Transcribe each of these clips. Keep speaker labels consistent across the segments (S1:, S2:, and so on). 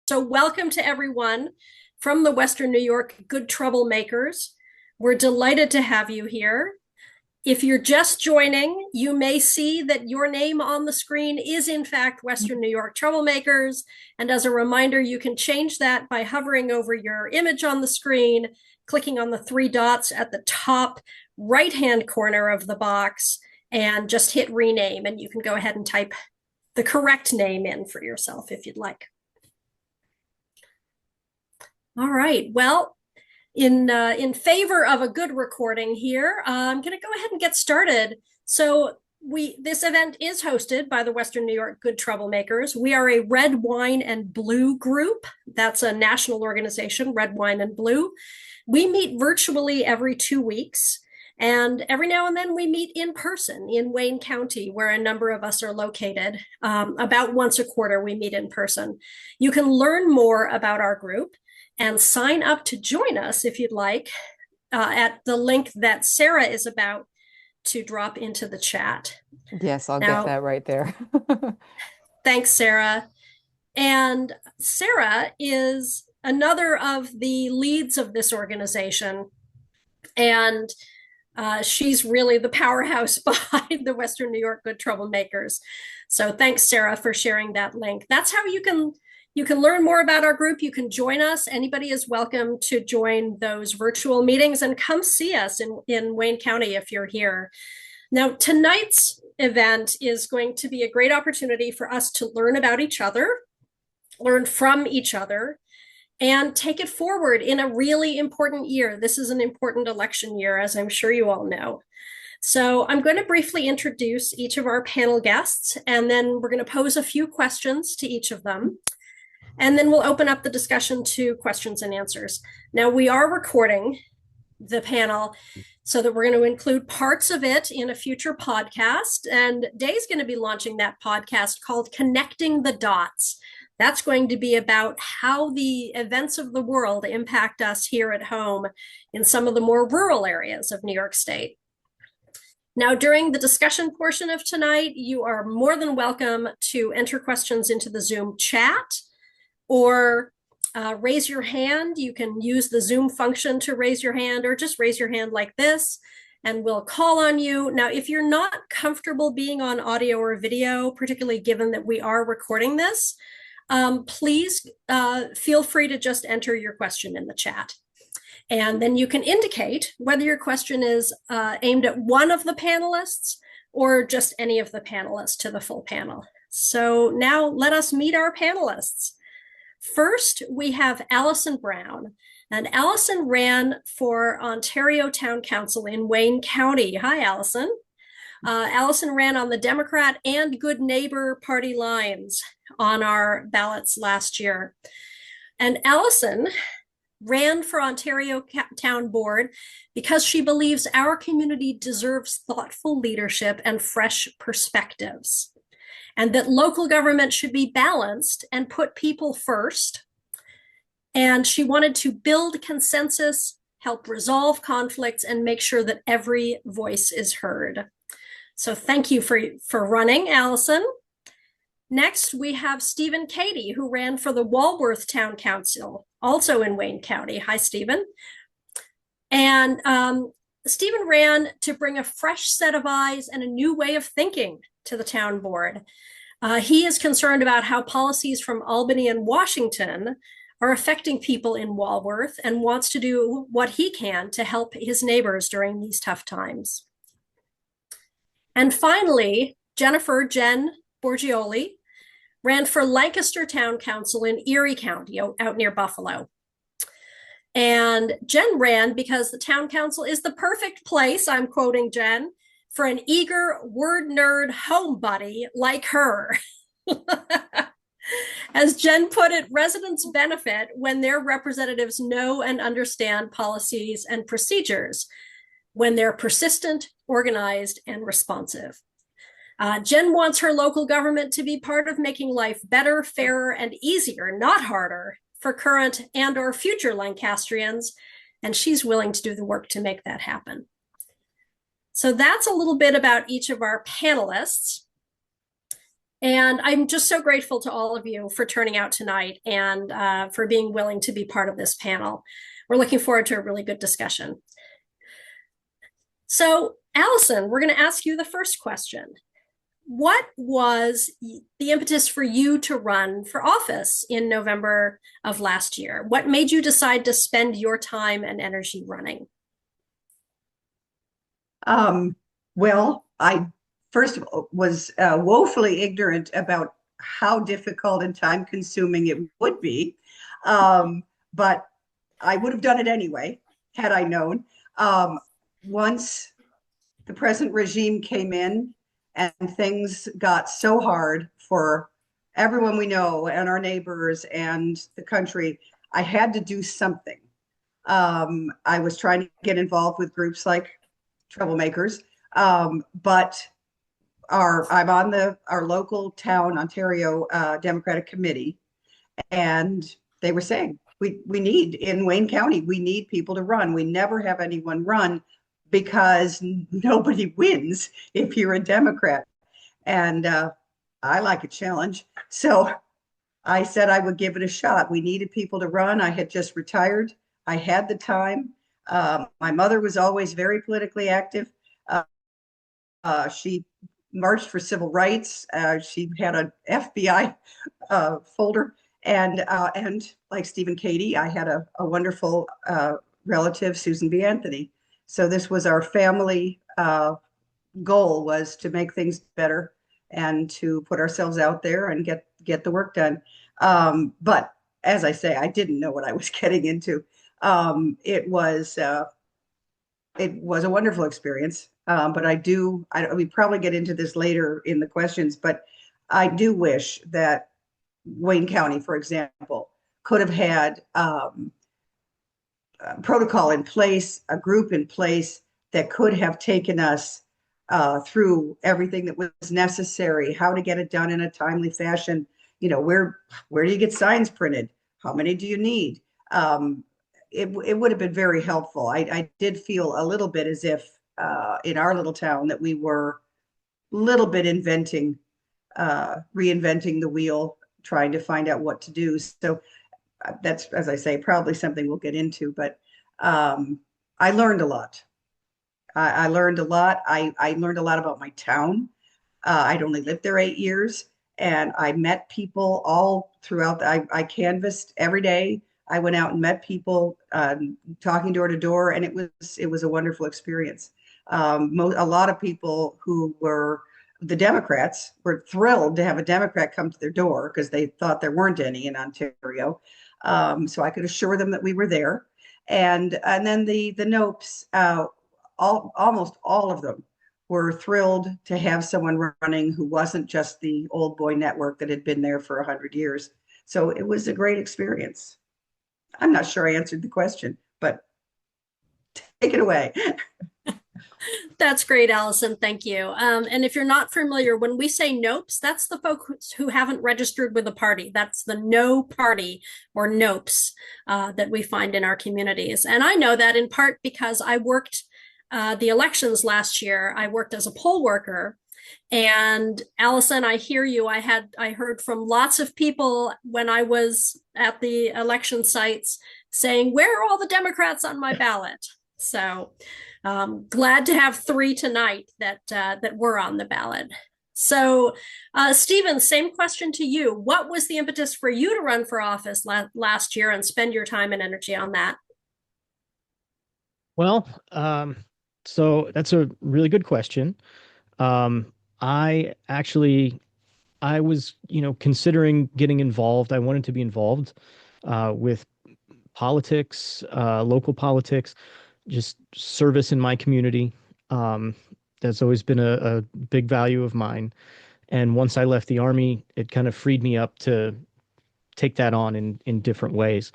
S1: So welcome to everyone from the Western New York Good Troublemakers. We're delighted to have you here. If you're just joining, you may see that your name on the screen is in fact Western New York Troublemakers. And as a reminder, you can change that by hovering over your image on the screen, clicking on the three dots at the top right-hand corner of the box, and just hit rename. And you can go ahead and type the correct name in for yourself if you'd like. All right, well, in favor of a good recording here, I'm going to go ahead and get started. So this event is hosted by the Western New York Good Troublemakers. We are a Red Wine and Blue group. That's a national organization, Red Wine and Blue. We meet virtually every 2 weeks. And every now and then we meet in person in Wayne County, where a number of us are located. About once a quarter, we meet in person. You can learn more about our group and sign up to join us if you'd like at the link that Sarah is about to drop into the chat.
S2: Yes, I'll get that right there.
S1: Thanks, Sarah. And Sarah is another of the leads of this organization. And she's really the powerhouse behind the Western New York Good Troublemakers. So thanks, Sarah, for sharing that link. That's how you can learn more about our group. You can join us. Anybody is welcome to join those virtual meetings and come see us in Wayne County if you're here. Now, tonight's event is going to be a great opportunity for us to learn about each other, learn from each other, and take it forward in a really important year. This is an important election year, as I'm sure you all know. So I'm going to briefly introduce each of our panel guests, and then we're going to pose a few questions to each of them. And then we'll open up the discussion to questions and answers. Now, we are recording the panel so that we're going to include parts of it in a future podcast. And Day's going to be launching that podcast called Connecting the Dots. That's going to be about how the events of the world impact us here at home in some of the more rural areas of New York State. Now, during the discussion portion of tonight, you are more than welcome to enter questions into the Zoom chat or raise your hand. You can use the Zoom function to raise your hand, or just raise your hand like this, and we'll call on you. Now, if you're not comfortable being on audio or video, particularly given that we are recording this, please feel free to just enter your question in the chat. And then you can indicate whether your question is aimed at one of the panelists or just any of the panelists to the full panel. So now let us meet our panelists. First, we have Alison Brown, and Alison ran for Ontario Town Council in Wayne County. Hi, Alison. Alison ran on the Democrat and Good Neighbor party lines on our ballots last year. And Alison ran for Ontario Town Board because she believes our community deserves thoughtful leadership and fresh perspectives, and that local government should be balanced and put people first. And she wanted to build consensus, help resolve conflicts, and make sure that every voice is heard. So thank you for running, Alison. Next, we have Stephen Cady, who ran for the Walworth Town Council, also in Wayne County. Hi, Stephen. And Stephen ran to bring a fresh set of eyes and a new way of thinking to the town board. He is concerned about how policies from Albany and Washington are affecting people in Walworth and wants to do what he can to help his neighbors during these tough times. And finally, Jennifer Borgioli ran for Lancaster Town Council in Erie County, out near Buffalo. And Jen ran because the town council is the perfect place, I'm quoting Jen, for an eager word nerd home buddy like her. As Jen put it, residents benefit when their representatives know and understand policies and procedures, when they're persistent, organized, and responsive. Jen wants her local government to be part of making life better, fairer, and easier, not harder, for current and or future Lancastrians, and she's willing to do the work to make that happen. So that's a little bit about each of our panelists. And I'm just so grateful to all of you for turning out tonight and for being willing to be part of this panel. We're looking forward to a really good discussion. So, Alison, we're going to ask you the first question. What was the impetus for you to run for office in November of last year? What made you decide to spend your time and energy running?
S3: Um, well, I first of all was woefully ignorant about how difficult and time consuming it would be. But I would have done it anyway had I known. Um, Once the present regime came in and things got so hard for everyone we know and our neighbors and the country, I had to do something. I was trying to get involved with groups like Troublemakers, but I'm on our local town Ontario Democratic Committee, and they were saying we need in Wayne County, we need people to run. We never have anyone run because nobody wins if you're a Democrat. And I like a challenge. So I said I would give it a shot. We needed people to run. I had just retired. I had the time. My mother was always very politically active. She marched for civil rights. She had an FBI folder. And like Stephen Cady, I had a wonderful relative, Susan B. Anthony. So this was our family goal, was to make things better and to put ourselves out there and get the work done. But as I say, I didn't know what I was getting into. It was a wonderful experience. But we probably get into this later in the questions, but I do wish that Wayne County, for example, could have had a protocol in place, a group in place that could have taken us through everything that was necessary, how to get it done in a timely fashion. You know, where do you get signs printed? How many do you need? It would have been very helpful. I did feel a little bit as if in our little town that we were a little bit reinventing the wheel, trying to find out what to do. So that's, as I say, probably something we'll get into, but I learned a lot. I learned a lot. I learned a lot about my town. I'd only lived there 8 years, and I met people all throughout. I canvassed every day. I went out and met people, talking door to door, and it was a wonderful experience. A lot of people who were the Democrats were thrilled to have a Democrat come to their door because they thought there weren't any in Ontario. So I could assure them that we were there. And then the Nopes, almost all of them were thrilled to have someone running who wasn't just the old boy network that had been there for 100 years. So it was a great experience. I'm not sure I answered the question, but take it away.
S1: That's great, Alison. Thank you. And if you're not familiar, when we say Nopes, that's the folks who haven't registered with a party. That's the no party or Nopes that we find in our communities. And I know that in part because I worked the elections last year. I worked as a poll worker. And Alison, I hear you. I heard from lots of people when I was at the election sites saying, "Where are all the Democrats on my ballot?" So glad to have three tonight that were on the ballot. So, Stephen, same question to you. What was the impetus for you to run for office last year and spend your time and energy on that?
S4: Well, so that's a really good question. I actually, I was, considering getting involved. I wanted to be involved with politics, local politics, just service in my community. That's always been a big value of mine. And once I left the Army, it kind of freed me up to take that on in different ways.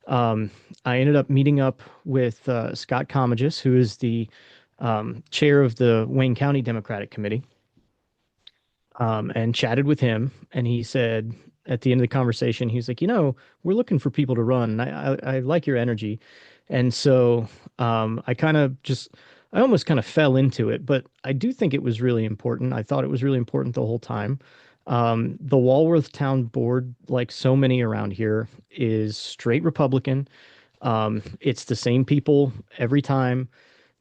S4: I ended up meeting up with Scott Comegis, who is the chair of the Wayne County Democratic Committee, and chatted with him. And he said at the end of the conversation, he was like, we're looking for people to run. And I like your energy. And so I almost kind of fell into it, but I do think it was really important. I thought it was really important the whole time. The Walworth Town Board, like so many around here, is straight Republican. It's the same people every time.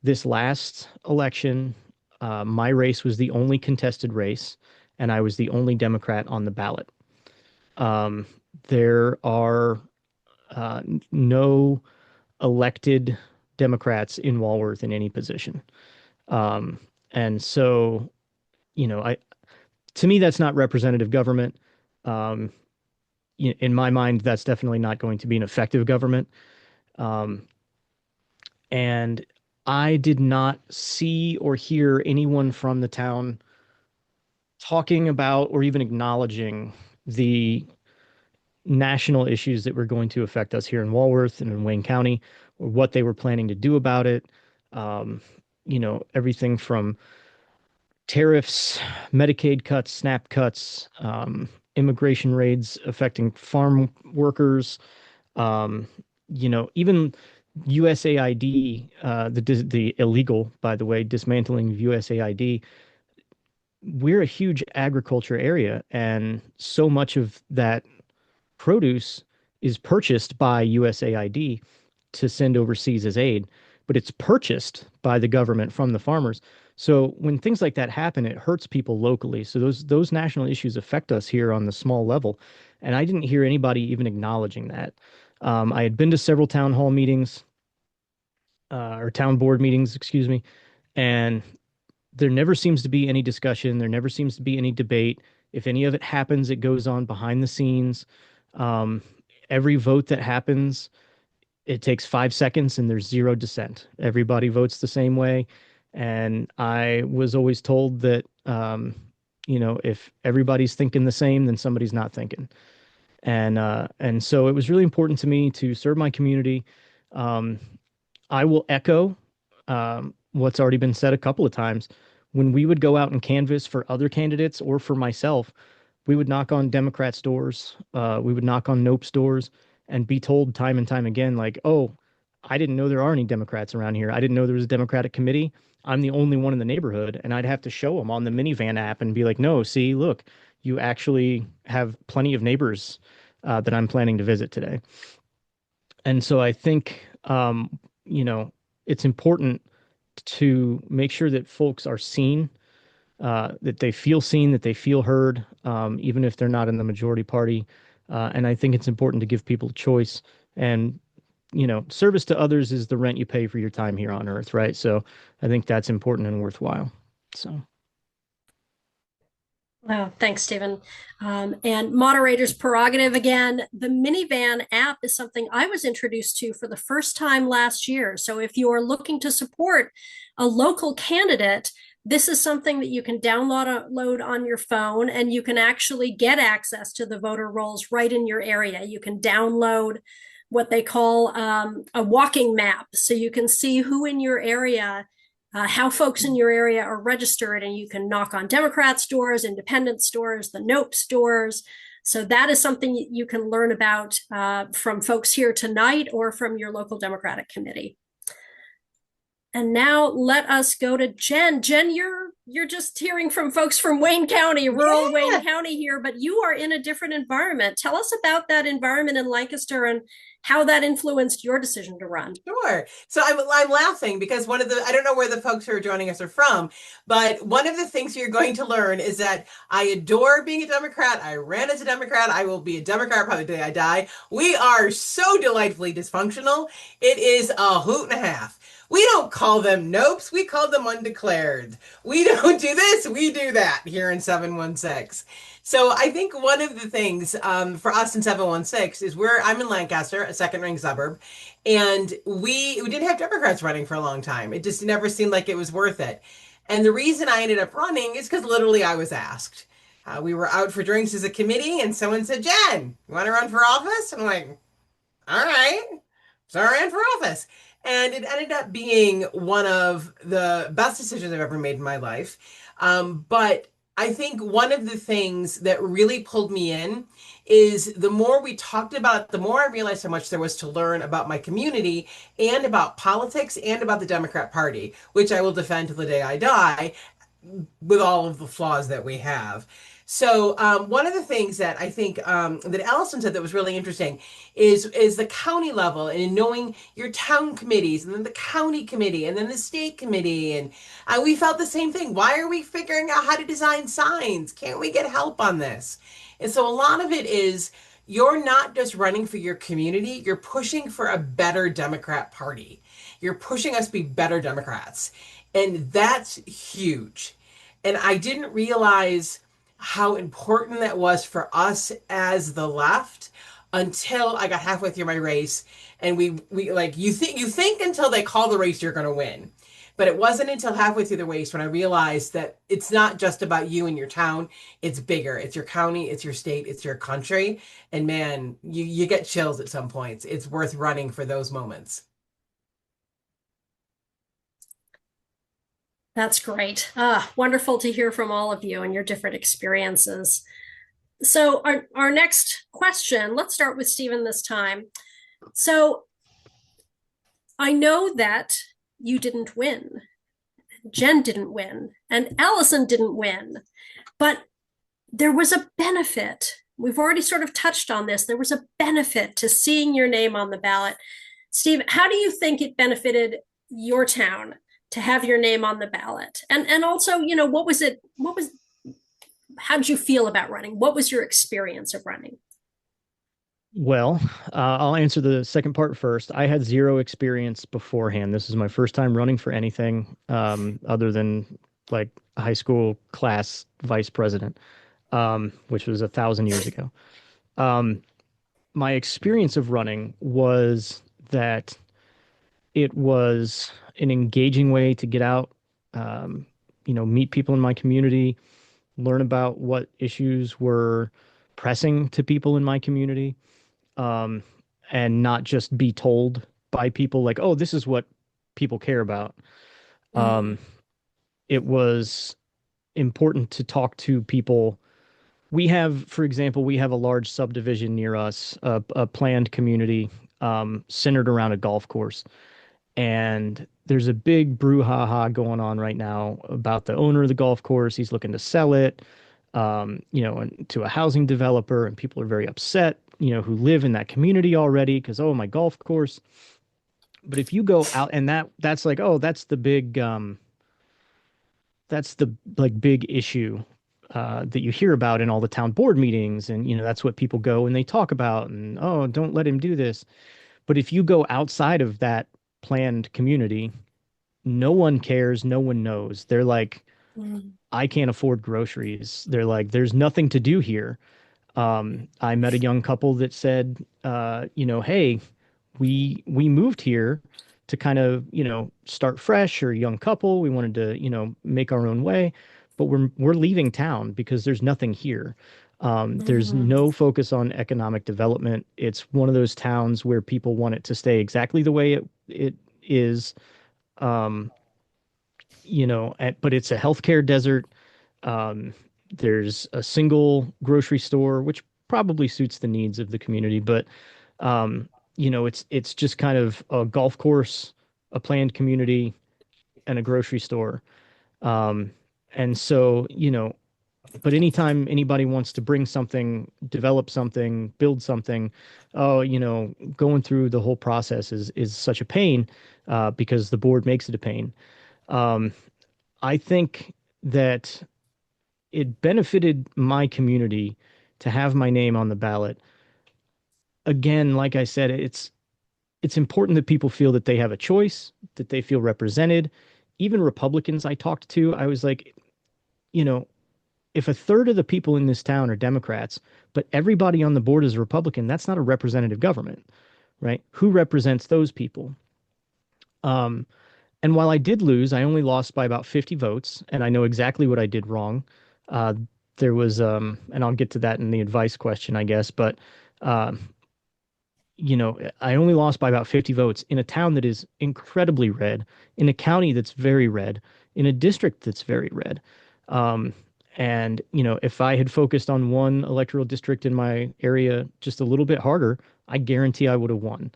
S4: This last election, my race was the only contested race, and I was the only Democrat on the ballot. Um, there are no elected Democrats in Walworth in any position. Um, and so, I to me, that's not representative government. Um, in my mind, that's definitely not going to be an effective government. Um, and I did not see or hear anyone from the town talking about or even acknowledging the national issues that were going to affect us here in Walworth and in Wayne County, or what they were planning to do about it. Um, everything from tariffs, Medicaid cuts, SNAP cuts, immigration raids affecting farm workers, um, even USAID, the illegal, by the way, dismantling of USAID. We're a huge agriculture area, and so much of that produce is purchased by USAID to send overseas as aid, but it's purchased by the government from the farmers. So when things like that happen, it hurts people locally. So those national issues affect us here on the small level, and I didn't hear anybody even acknowledging that. I had been to several town hall meetings, or town board meetings, excuse me, and there never seems to be any discussion. There never seems to be any debate. If any of it happens, it goes on behind the scenes. Um, every vote that happens, it takes 5 seconds and there's zero dissent. Everybody votes the same way. And I was always told that, if everybody's thinking the same, then somebody's not thinking. And so it was really important to me to serve my community. Um, I will echo what's already been said a couple of times. When we would go out and canvass for other candidates or for myself, we would knock on Democrats' doors. We would knock on Nope's doors and be told time and time again, like, oh, I didn't know there are any Democrats around here. I didn't know there was a Democratic committee. I'm the only one in the neighborhood. And I'd have to show them on the minivan app and be like, no, see, look, you actually have plenty of neighbors that I'm planning to visit today. And so I think, it's important to make sure that folks are seen, that they feel seen, that they feel heard, even if they're not in the majority party. And I think it's important to give people a choice. And, service to others is the rent you pay for your time here on Earth, right? So I think that's important and worthwhile. So.
S1: Oh, thanks, Stephen. And moderator's prerogative again. The minivan app is something I was introduced to for the first time last year. So if you are looking to support a local candidate, this is something that you can download on your phone, and you can actually get access to the voter rolls right in your area. You can download what they call a walking map, so you can see who in your area, how folks in your area are registered, and you can knock on Democrat stores, independent stores, the Nope stores. So that is something you can learn about from folks here tonight or from your local Democratic committee. And now let us go to Jen. Jen, you're just hearing from folks from Wayne County, rural Wayne County here, but you are in a different environment. Tell us about that environment in Lancaster and how that influenced your decision to run.
S5: Sure. So I'm laughing because I don't know where the folks who are joining us are from, but one of the things you're going to learn is that I adore being a Democrat. I ran as a Democrat. I will be a Democrat probably the day I die. We are so delightfully dysfunctional. It is a hoot and a half. We don't call them nopes. We call them undeclared. We don't do this. We do that here in 716. So I think one of the things for us in 716 is I'm in Lancaster, a second ring suburb, and we didn't have Democrats running for a long time. It just never seemed like it was worth it. And the reason I ended up running is because literally I was asked. We were out for drinks as a committee, and someone said, Jen, you want to run for office? And I'm like, all right. So I ran for office. And it ended up being one of the best decisions I've ever made in my life. But I think one of the things that really pulled me in is the more we talked about it, the more I realized how much there was to learn about my community and about politics and about the Democrat Party, which I will defend till the day I die with all of the flaws that we have. So one of the things that I think that Allison said that was really interesting is the county level and in knowing your town committees and then the county committee and then the state committee. And we felt the same thing. Why are we figuring out how to design signs? Can't we get help on this? And so a lot of it is you're not just running for your community, you're pushing for a better Democrat Party. You're pushing us to be better Democrats. And that's huge. And I didn't realize how important that was for us as the left until I got halfway through my race. And we like you think until they call the race you're going to win. But it wasn't until halfway through the race when I realized that it's not just about you and your town. It's bigger. It's your county, it's your state, it's your country. And man, you get chills at some points. It's worth running for those moments.
S1: That's great. Wonderful to hear from all of you and your different experiences. So our next question, let's start with Stephen this time. So I know that you didn't win. Jen didn't win, and Alison didn't win, but there was a benefit. We've already sort of touched on this. There was a benefit to seeing your name on the ballot. Steve, how do you think it benefited your town to have your name on the ballot? And also, how did you feel about running? What was your experience of running?
S4: Well, I'll answer the second part first. I had zero experience beforehand. This is my first time running for anything other than like a high school class vice president, which was 1,000 years ago. My experience of running was that it was an engaging way to get out, meet people in my community, learn about what issues were pressing to people in my community. And not just be told by people like, oh, this is what people care about. It was important to talk to people. For example, we have a large subdivision near us, a planned community centered around a golf course. And there's a big brouhaha going on right now about the owner of the golf course. He's looking to sell it, and to a housing developer, and people are very upset, who live in that community already because, oh, my golf course. But if you go out and that's like, oh, that's the big big issue that you hear about in all the town board meetings, and that's what people go and they talk about, and oh, don't let him do this. But if you go outside of that planned community, no one cares, no one knows. They're like, I can't afford groceries. They're like, there's nothing to do here. I met a young couple that said, hey, we moved here to kind of, start fresh, or a young couple. We wanted to, make our own way, but we're leaving town because there's nothing here. There's no focus on economic development. It's one of those towns where people want it to stay exactly the way it is. But it's a healthcare desert. There's a single grocery store, which probably suits the needs of the community, but it's just kind of a golf course, a planned community, and a grocery store. And so, but anytime anybody wants to bring something, develop something, build something, going through the whole process is such a pain, because the board makes it a pain. I think that it benefited my community to have my name on the ballot. Again, like I said, it's important that people feel that they have a choice, that they feel represented. Even Republicans I talked to, I was like, if a third of the people in this town are Democrats, but everybody on the board is a Republican, that's not a representative government, right? Who represents those people? And while I did lose, I only lost by about 50 votes, and I know exactly what I did wrong. There was, and I'll get to that in the advice question, I guess, but, I only lost by about 50 votes in a town that is incredibly red, in a county that's very red, in a district that's very red. And, if I had focused on one electoral district in my area just a little bit harder, I guarantee I would have won.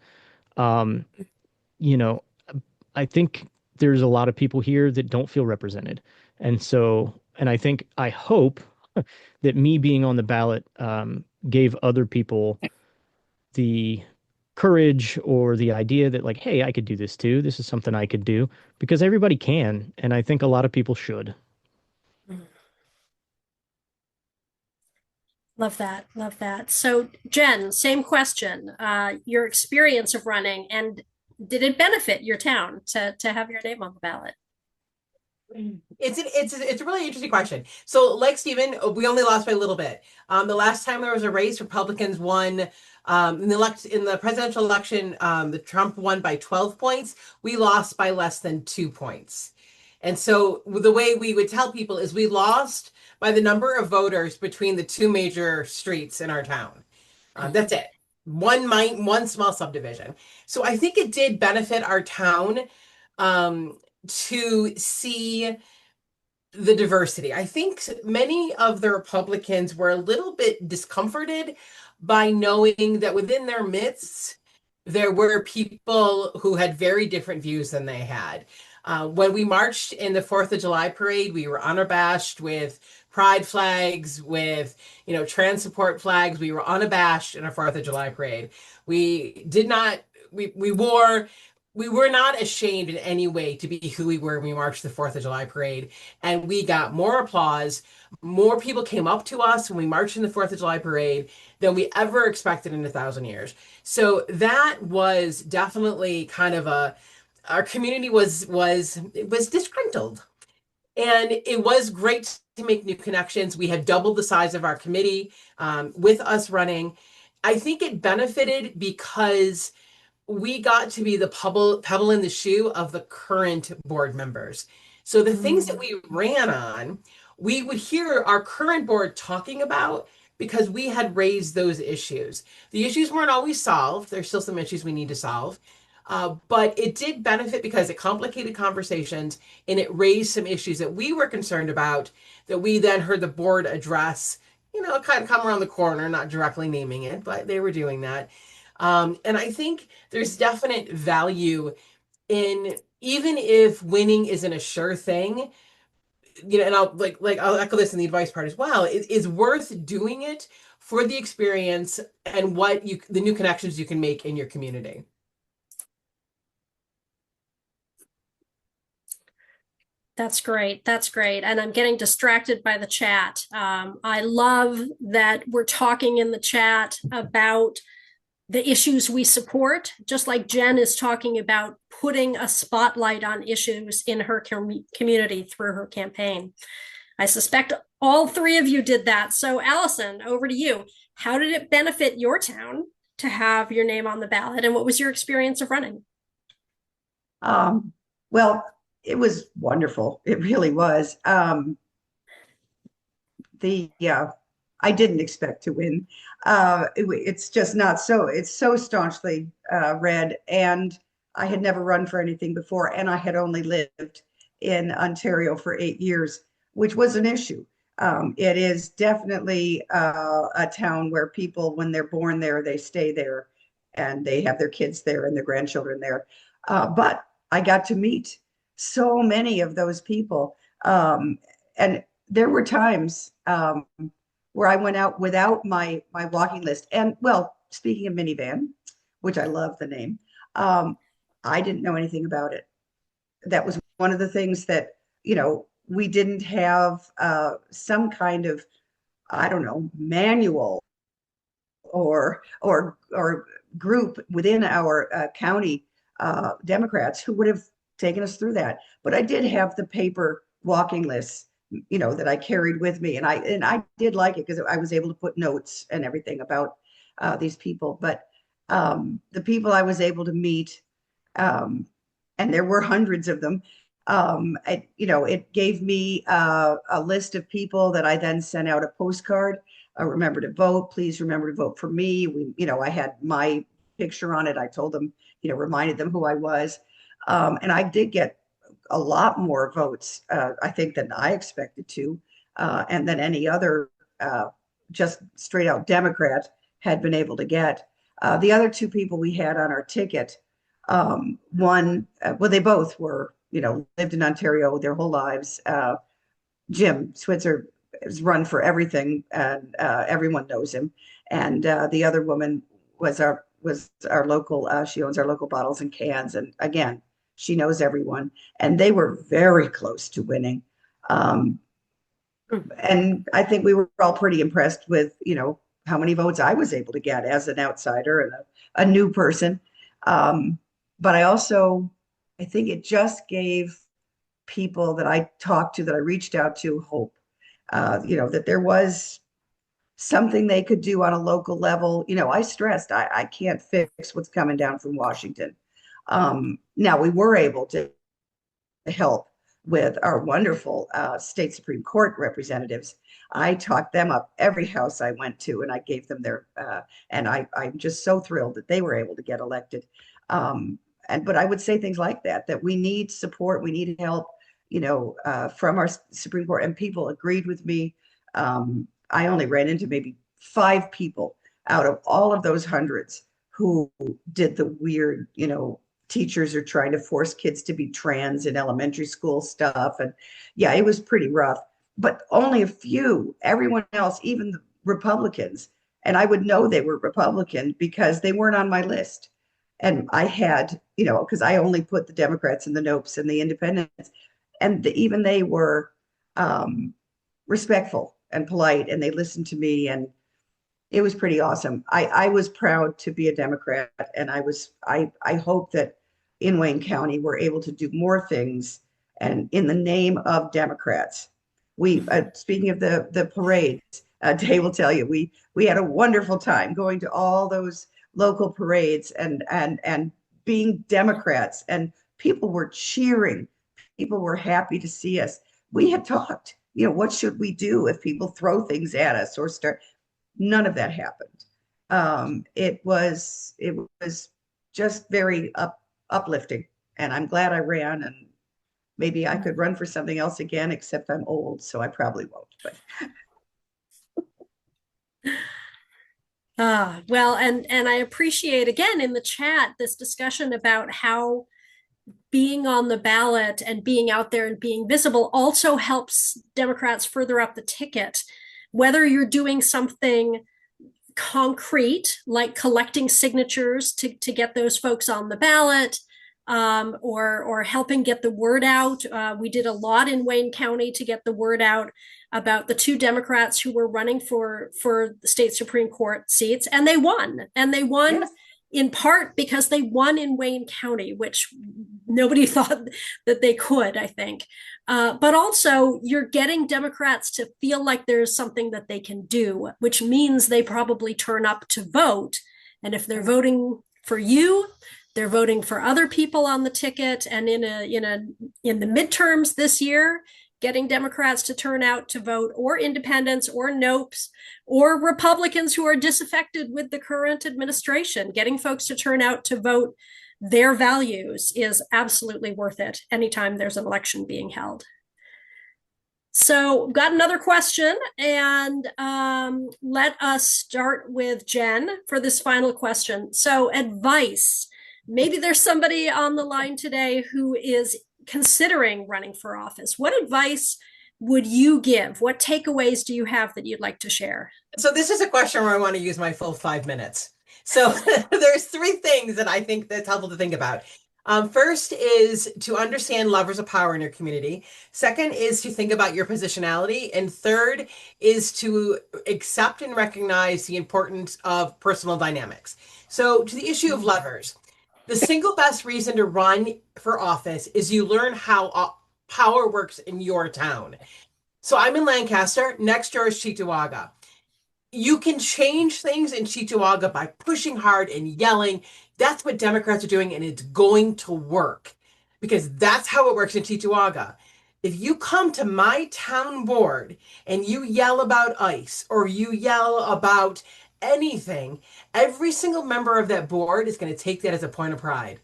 S4: I think there's a lot of people here that don't feel represented. And I hope that me being on the ballot gave other people the courage or the idea that like, hey, I could do this too. This is something I could do because everybody can, and I think a lot of people should.
S1: Love that. Love that. So, Jen, same question. Your experience of running, and did it benefit your town to have your name on the ballot?
S5: It's a really interesting question. So, like Stephen, we only lost by a little bit. The last time there was a race, Republicans won. In the presidential election, the Trump won by 12 points. We lost by less than 2 points. And so the way we would tell people is we lost by the number of voters between the two major streets in our town. That's it. One small subdivision. So I think it did benefit our town to see the diversity. I think many of the Republicans were a little bit discomforted by knowing that within their midst, there were people who had very different views than they had. When we marched in the 4th of July parade, we were unabashed with pride flags, with, trans support flags. We were unabashed in our 4th of July parade. We did not, we were not ashamed in any way to be who we were when we marched the 4th of July parade. And we got more applause. More people came up to us when we marched in the 4th of July parade than we ever expected in 1,000 years. So that was definitely kind of our community was disgruntled. And it was great to make new connections. We had doubled the size of our committee with us running. I think it benefited because we got to be the pebble in the shoe of the current board members. So the things that we ran on, we would hear our current board talking about because we had raised those issues. The issues weren't always solved. There's still some issues we need to solve. But it did benefit because it complicated conversations and it raised some issues that we were concerned about that we then heard the board address, kind of come around the corner, not directly naming it, but they were doing that. And I think there's definite value in, even if winning isn't a sure thing, and I'll echo this in the advice part as well, it is worth doing it for the experience and the new connections you can make in your community.
S1: That's great. That's great. And I'm getting distracted by the chat. I love that we're talking in the chat about the issues we support, just like Jen is talking about putting a spotlight on issues in her community through her campaign. I suspect all three of you did that. So Alison, over to you. How did it benefit your town to have your name on the ballot? And what was your experience of running?
S3: Well, it was wonderful. It really was. I didn't expect to win. It's just not so. It's so staunchly red, and I had never run for anything before, and I had only lived in Ontario for 8 years, which was an issue. It is definitely a town where people, when they're born there, they stay there, and they have their kids there and their grandchildren there. But I got to meet so many of those people, and there were times where I went out without my walking list. And well, speaking of minivan, which I love the name, I didn't know anything about it. That was one of the things that, we didn't have some kind of, I don't know, manual or group within our county Democrats who would have taken us through that. But I did have the paper walking lists, that I carried with me. And I did like it because I was able to put notes and everything about these people. But the people I was able to meet, and there were hundreds of them, it gave me a list of people that I then sent out a postcard. Remember to vote. Please remember to vote for me. I had my picture on it. I told them, reminded them who I was. And I did get a lot more votes, I think, than I expected to, and than any other just straight out Democrat had been able to get. The other two people we had on our ticket, they both were, lived in Ontario their whole lives. Jim Switzer has run for everything, and everyone knows him. And the other woman was our local. She owns our local bottles and cans, and again, she knows everyone. And they were very close to winning. And I think we were all pretty impressed with, how many votes I was able to get as an outsider and a new person. But I think it just gave people that I talked to, that I reached out to, hope, that there was something they could do on a local level. I stressed, I can't fix what's coming down from Washington. Now we were able to help with our wonderful state Supreme Court representatives. I talked them up every house I went to, and I gave them their, and I'm just so thrilled that they were able to get elected. But I would say things like that we need support, we need help, from our Supreme Court, and people agreed with me. I only ran into maybe 5 people out of all of those hundreds who did the weird, teachers are trying to force kids to be trans in elementary school stuff. And yeah, it was pretty rough, but only a few. Everyone else, even the Republicans, and I would know they were Republican because they weren't on my list. And I had, because I only put the Democrats and the Nopes and the Independents, and even they were respectful and polite, and they listened to me, and it was pretty awesome. I was proud to be a Democrat, and I hope that in Wayne County we're able to do more things, and in the name of Democrats. We speaking of the parades, Day will tell you, we had a wonderful time going to all those local parades and being Democrats, and people were cheering. People were happy to see us. We had talked, what should we do if people throw things at us or start? None of that happened. It was just very uplifting, and I'm glad I ran, and maybe I could run for something else again, except I'm old, so I probably won't. But
S1: well, and I appreciate, again, in the chat, this discussion about how being on the ballot and being out there and being visible also helps Democrats further up the ticket. Whether you're doing something concrete, like collecting signatures to get those folks on the ballot, or helping get the word out. We did a lot in Wayne County to get the word out about the 2 Democrats who were running for the state Supreme Court seats, and they won. And they won, yes, in part because they won in Wayne County, which nobody thought that they could, I think. But also, you're getting Democrats to feel like there's something that they can do, which means they probably turn up to vote. And if they're voting for you, they're voting for other people on the ticket. And in the midterms this year, getting Democrats to turn out to vote, or independents, or Nopes, or Republicans who are disaffected with the current administration, getting folks to turn out to vote their values is absolutely worth it anytime there's an election being held. So got another question, and let us start with Jen for this final question. So advice, maybe there's somebody on the line today who is considering running for office. What advice would you give? What takeaways do you have that you'd like to share?
S5: So this is a question where I want to use my full 5 minutes. So there's 3 things that I think that's helpful to think about. First is to understand levers of power in your community. Second is to think about your positionality. And third is to accept and recognize the importance of personal dynamics. So to the issue of levers, the single best reason to run for office is you learn how power works in your town. So I'm in Lancaster, next door is Cheektowaga. You can change things in Cheektowaga by pushing hard and yelling. That's what Democrats are doing, and it's going to work because that's how it works in Cheektowaga. If you come to my town board and you yell about ICE or you yell about anything, every single member of that board is going to take that as a point of pride.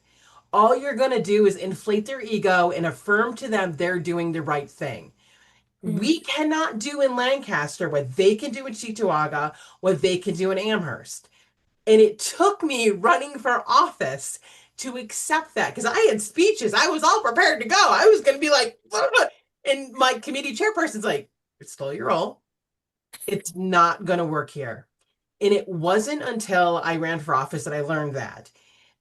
S5: All you're going to do is inflate their ego and affirm to them they're doing the right thing. We cannot do in Lancaster what they can do in Cheektowaga, what they can do in Amherst. And it took me running for office to accept that, because I had speeches. I was all prepared to go. I was going to be like, and my committee chairperson's like, it's still your role. It's not going to work here. And it wasn't until I ran for office that I learned that.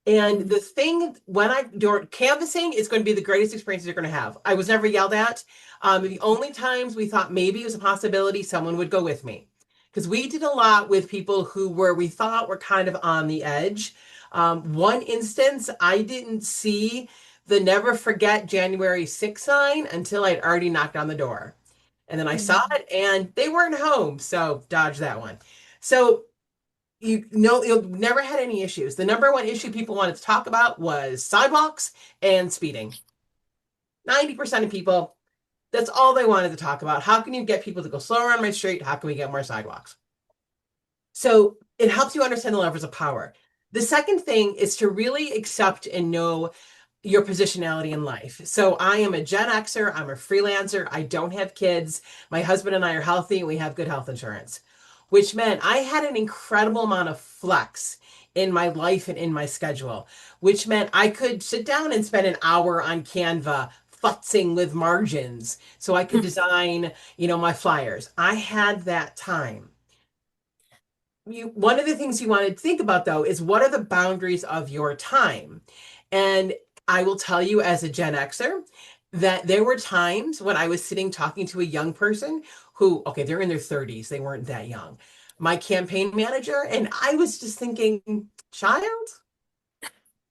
S5: And the thing when I do canvassing is going to be the greatest experience you're going to have. I was never yelled at. The only times we thought maybe it was a possibility someone would go with me, because we did a lot with people who we thought were kind of on the edge. One instance, I didn't see the never forget January 6th sign until I'd already knocked on the door. And then I saw it and they weren't home. So dodge that one. So you'll never had any issues. The number one issue people wanted to talk about was sidewalks and speeding. 90% of people, that's all they wanted to talk about. How can you get people to go slower on my street? How can we get more sidewalks? So it helps you understand the levers of power. The second thing is to really accept and know your positionality in life. So I am a Gen Xer. I'm a freelancer. I don't have kids. My husband and I are healthy. We have good health insurance, which meant I had an incredible amount of flex in my life and in my schedule, which meant I could sit down and spend an hour on Canva futzing with margins so I could design, my flyers. I had that time. One of the things you want to think about, though, is what are the boundaries of your time? And I will tell you, as a Gen Xer, that there were times when I was sitting talking to a young person who, okay, they're in their 30s, they weren't that young, my campaign manager, and I was just thinking, child,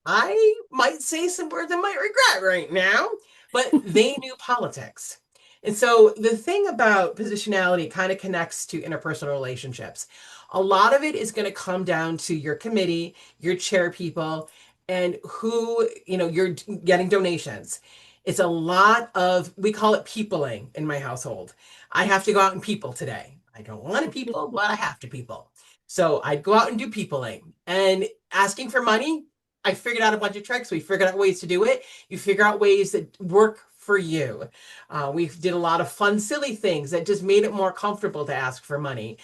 S5: I might say some words I might regret right now, but they knew politics. And so the thing about positionality kind of connects to interpersonal relationships. A lot of it is going to come down to your committee, your chair people, and who, you're getting donations. It's a lot of, we call it peopling in my household. I have to go out and people today. I don't want to people, but I have to people. So I'd go out and do peopling and asking for money. I figured out a bunch of tricks. We figured out ways to do it. You figure out ways that work for you. We did a lot of fun, silly things that just made it more comfortable to ask for money.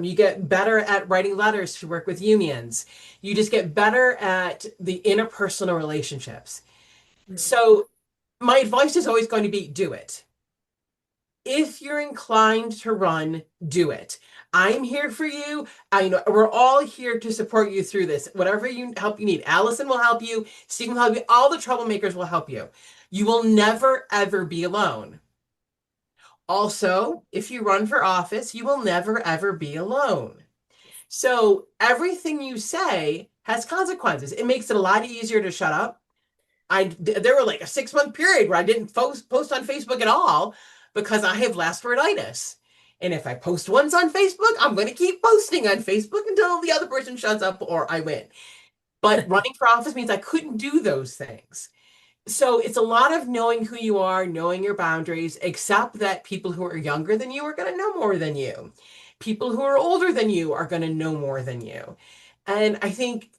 S5: You get better at writing letters to work with unions. You just get better at the interpersonal relationships. So my advice is always going to be do it. If you're inclined to run, do it. I'm here for you. We're all here to support you through this. Whatever help you need. Alison will help you. Stephen will help you. All the troublemakers will help you. You will never, ever be alone. Also, if you run for office, you will never, ever be alone. So everything you say has consequences. It makes it a lot easier to shut up. There were like a 6-month period where I didn't post on Facebook at all because I have last worditis. And if I post once on Facebook, I'm going to keep posting on Facebook until the other person shuts up or I win. But running for office means I couldn't do those things. So it's a lot of knowing who you are, knowing your boundaries, except that people who are younger than you are going to know more than you. People who are older than you are going to know more than you. And I think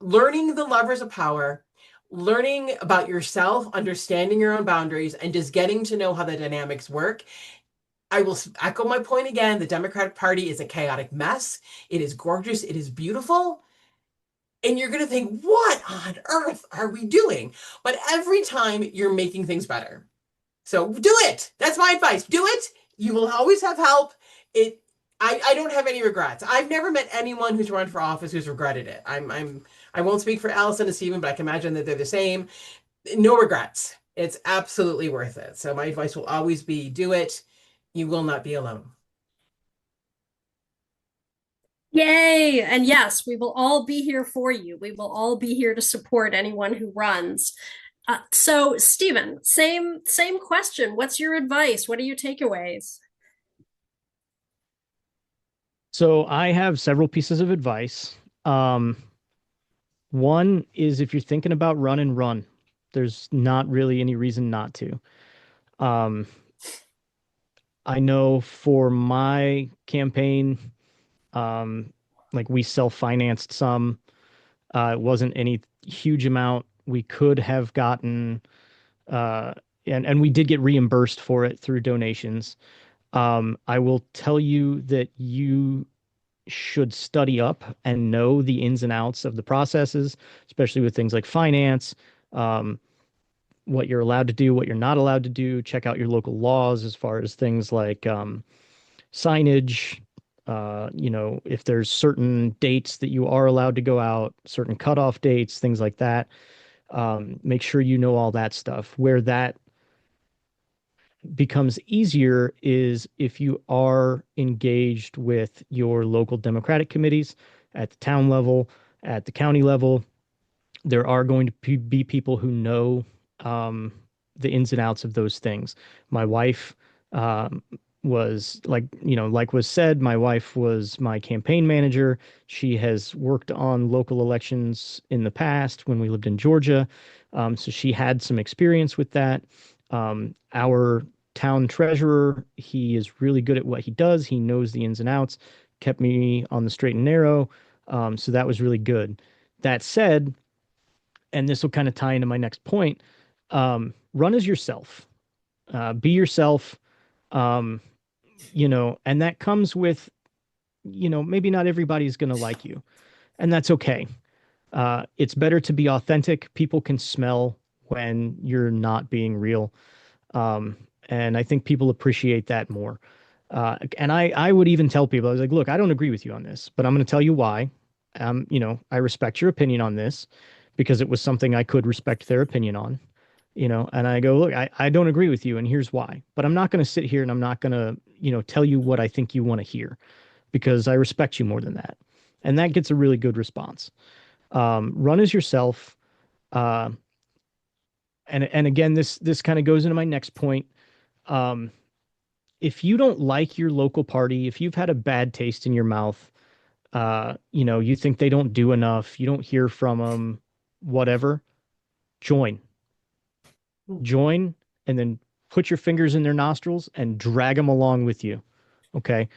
S5: learning the levers of power, learning about yourself, understanding your own boundaries, and just getting to know how the dynamics work. I will echo my point again. The Democratic Party is a chaotic mess. It is gorgeous. It is beautiful. And you're going to think, what on earth are we doing? But every time you're making things better. So do it. That's my advice. Do it. You will always have help. I don't have any regrets. I've never met anyone who's run for office who's regretted it. I won't speak for Alison and Stephen, but I can imagine that they're the same. No regrets. It's absolutely worth it. So my advice will always be do it. You will not be alone.
S1: Yay! And yes, we will all be here for you. We will all be here to support anyone who runs. So, Stephen, same question. What's your advice? What are your takeaways?
S4: So I have several pieces of advice. One is if you're thinking about run. There's not really any reason not to. I know for my campaign, like we self-financed some. It wasn't any huge amount. We could have gotten, and we did get reimbursed for it through donations. I will tell you that you should study up and know the ins and outs of the processes, especially with things like finance, what you're allowed to do, what you're not allowed to do. Check out your local laws as far as things like signage, if there's certain dates that you are allowed to go out, certain cutoff dates, things like that. Make sure you know all that stuff. Where that becomes easier is if you are engaged with your local Democratic committees at the town level, at the county level. There are going to be people who know the ins and outs of those things. My wife was like was said, my wife was my campaign manager. She has worked on local elections in the past when we lived in Georgia. So she had some experience with that. Our town treasurer, he is really good at what he does. He knows the ins and outs, kept me on the straight and narrow. So that was really good. That said, and this will kind of tie into my next point, run as yourself, be yourself, and that comes with, maybe not everybody's going to like you, and that's okay. It's better to be authentic. People can smell when you're not being real. And I think people appreciate that more. And I would even tell people, I was like, look, I don't agree with you on this, but I'm going to tell you why. I respect your opinion on this because it was something I could respect their opinion on, and I go, look, I don't agree with you and here's why, but I'm not going to sit here and I'm not going to, tell you what I think you want to hear because I respect you more than that. And that gets a really good response. Run as yourself. And again, this kind of goes into my next point. If you don't like your local party, if you've had a bad taste in your mouth, you think they don't do enough, you don't hear from them, whatever, join, and then put your fingers in their nostrils and drag them along with you. Okay.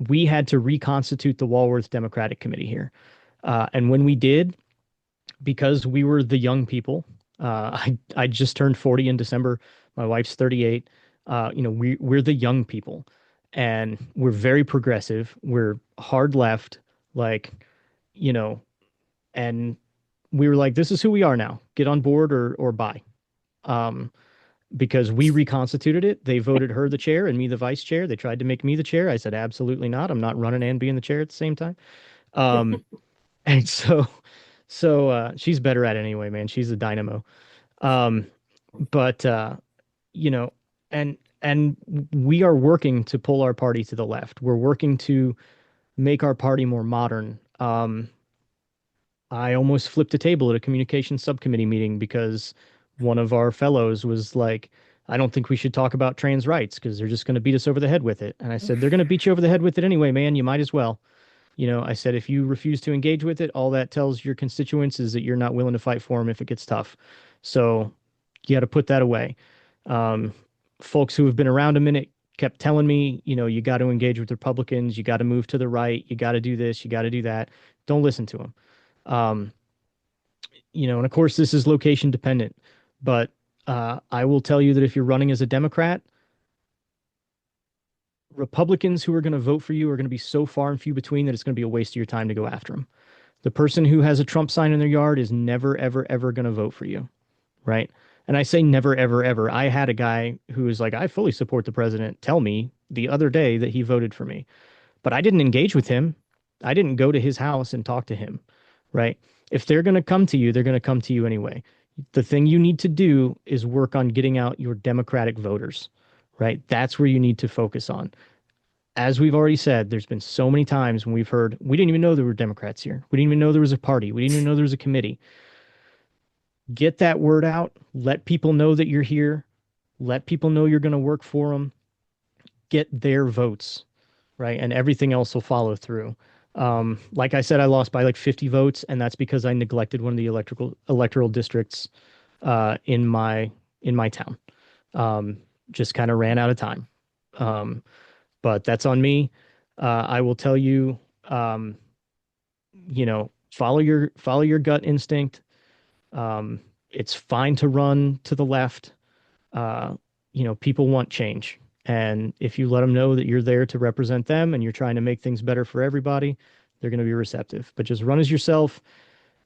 S4: We had to reconstitute the Walworth Democratic Committee here. And when we did, because we were the young people, I just turned 40 in December. My wife's 38. We're the young people and we're very progressive. We're hard left, and we were like, this is who we are now. Get on board or bye. Because we reconstituted it. They voted her the chair and me the vice chair. They tried to make me the chair. I said, absolutely not. I'm not running and being the chair at the same time. And so she's better at it anyway, man. She's a dynamo. But and we are working to pull our party to the left. We're working to make our party more modern. I almost flipped a table at a communications subcommittee meeting because one of our fellows was like, I don't think we should talk about trans rights because they're just going to beat us over the head with it. And I said, they're going to beat you over the head with it anyway, man. You might as well. I said, if you refuse to engage with it, all that tells your constituents is that you're not willing to fight for them if it gets tough. So you got to put that away. Folks who have been around a minute kept telling me, you got to engage with Republicans. You got to move to the right. You got to do this. You got to do that. Don't listen to them. And of course, this is location dependent. But I will tell you that if you're running as a Democrat, Republicans who are going to vote for you are going to be so far and few between that it's going to be a waste of your time to go after them. The person who has a Trump sign in their yard is never, ever, ever going to vote for you, right? And I say never, ever, ever. I had a guy who was like, I fully support the president, tell me the other day that he voted for me. But I didn't engage with him. I didn't go to his house and talk to him, right? If they're going to come to you, they're going to come to you anyway. The thing you need to do is work on getting out your Democratic voters, right? That's where you need to focus on. As we've already said, there's been so many times when we've heard, we didn't even know there were Democrats here. We didn't even know there was a party. We didn't even know there was a committee. Get that word out. Let people know that you're here. Let people know you're going to work for them. Get their votes, right? And everything else will follow through. Like I said, I lost by like 50 votes, and that's because I neglected one of the electoral districts in my town. Just kind of ran out of time. But that's on me. I will tell you, follow your gut instinct. It's fine to run to the left. People want change. And if you let them know that you're there to represent them and you're trying to make things better for everybody, they're going to be receptive. But just run as yourself.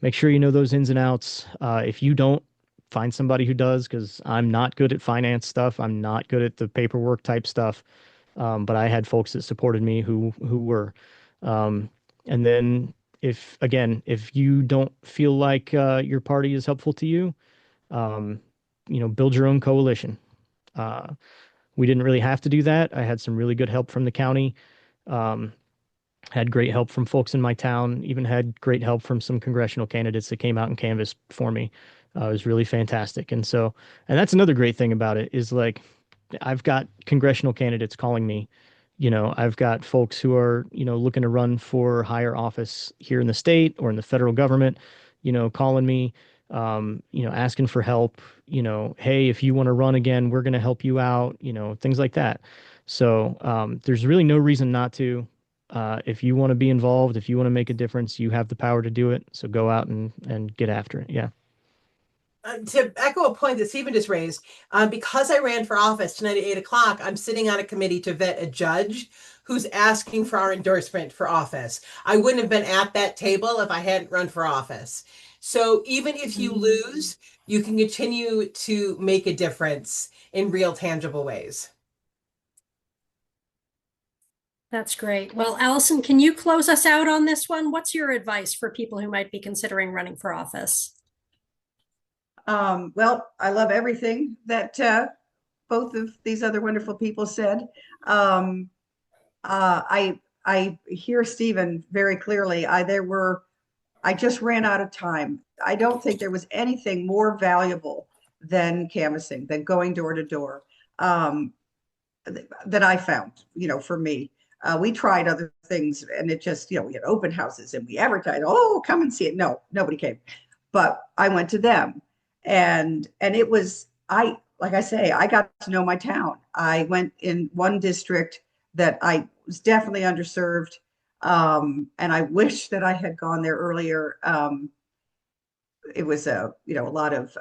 S4: Make sure you know those ins and outs. If you don't, find somebody who does, because I'm not good at finance stuff. I'm not good at the paperwork type stuff. But I had folks that supported me who were. And then if you don't feel like your party is helpful to you, build your own coalition. Uh, we didn't really have to do that. I had some really good help from the county. Um, had great help from folks in my town, even had great help from some congressional candidates that came out and canvassed for me. It was really fantastic. And that's another great thing about it is like, I've got congressional candidates calling me. I've got folks who are, looking to run for higher office here in the state or in the federal government, calling me, asking for help, hey, if you want to run again, we're going to help you out, things like that. So there's really no reason not to. If you want to be involved, if you want to make a difference, you have the power to do it. So go out and get after it. Yeah.
S5: To echo a point that Stephen just raised, because I ran for office tonight at 8 o'clock, I'm sitting on a committee to vet a judge who's asking for our endorsement for office. I wouldn't have been at that table if I hadn't run for office. So even if you lose, you can continue to make a difference in real, tangible ways.
S1: That's great. Well, Alison, can you close us out on this one? What's your advice for people who might be considering running for office?
S3: Well, I love everything that both of these other wonderful people said. I hear Stephen very clearly. I just ran out of time. I don't think there was anything more valuable than canvassing, than going door to door, that I found, for me. We tried other things and it just, we had open houses and we advertised, oh, come and see it. No, nobody came. But I went to them. And it was, like I say, I got to know my town. I went in one district that I was definitely underserved. And I wish that I had gone there earlier. It was a lot of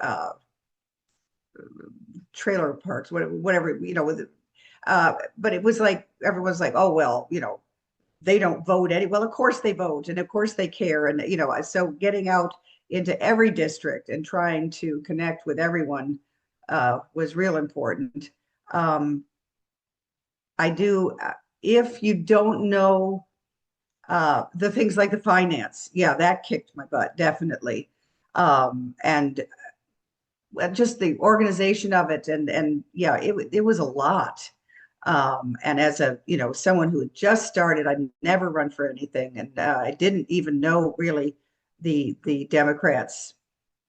S3: trailer parks, whatever, but it was like, everyone's like, oh, well, they don't vote well, of course they vote. And of course they care. And, so getting out into every district and trying to connect with everyone was real important. I do, if you don't know the things like the finance, that kicked my butt, definitely. And just the organization of it, and it was a lot. And as someone who had just started, I'd never run for anything, and I didn't even know really the Democrats.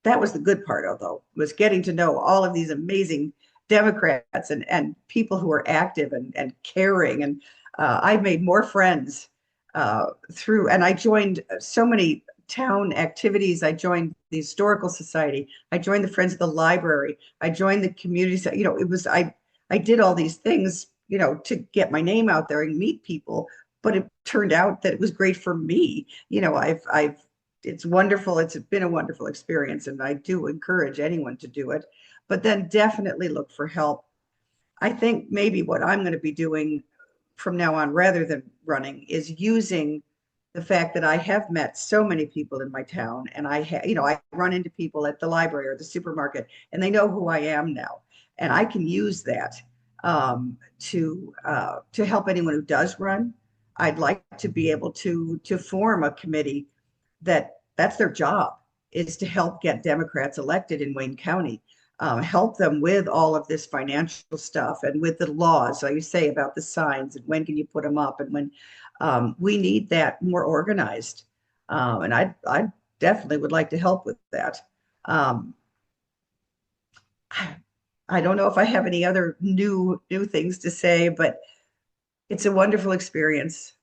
S3: That was the good part, although, was getting to know all of these amazing Democrats and people who are active and caring. And I made more friends and I joined so many town activities. I joined the Historical Society. I joined the Friends of the Library. I joined the community. I did all these things, to get my name out there and meet people. But it turned out that it was great for me. It's wonderful. It's been a wonderful experience, and I do encourage anyone to do it. But then definitely look for help. I think maybe what I'm going to be doing from now on, rather than running, is using the fact that I have met so many people in my town, and I run into people at the library or the supermarket, and they know who I am now, and I can use that to help anyone who does run. I'd like to be able to form a committee that's their job, is to help get Democrats elected in Wayne County, help them with all of this financial stuff and with the laws, like you say, about the signs and when can you put them up, and when we need that more organized. And I definitely would like to help with that. I don't know if I have any other new things to say, but it's a wonderful experience.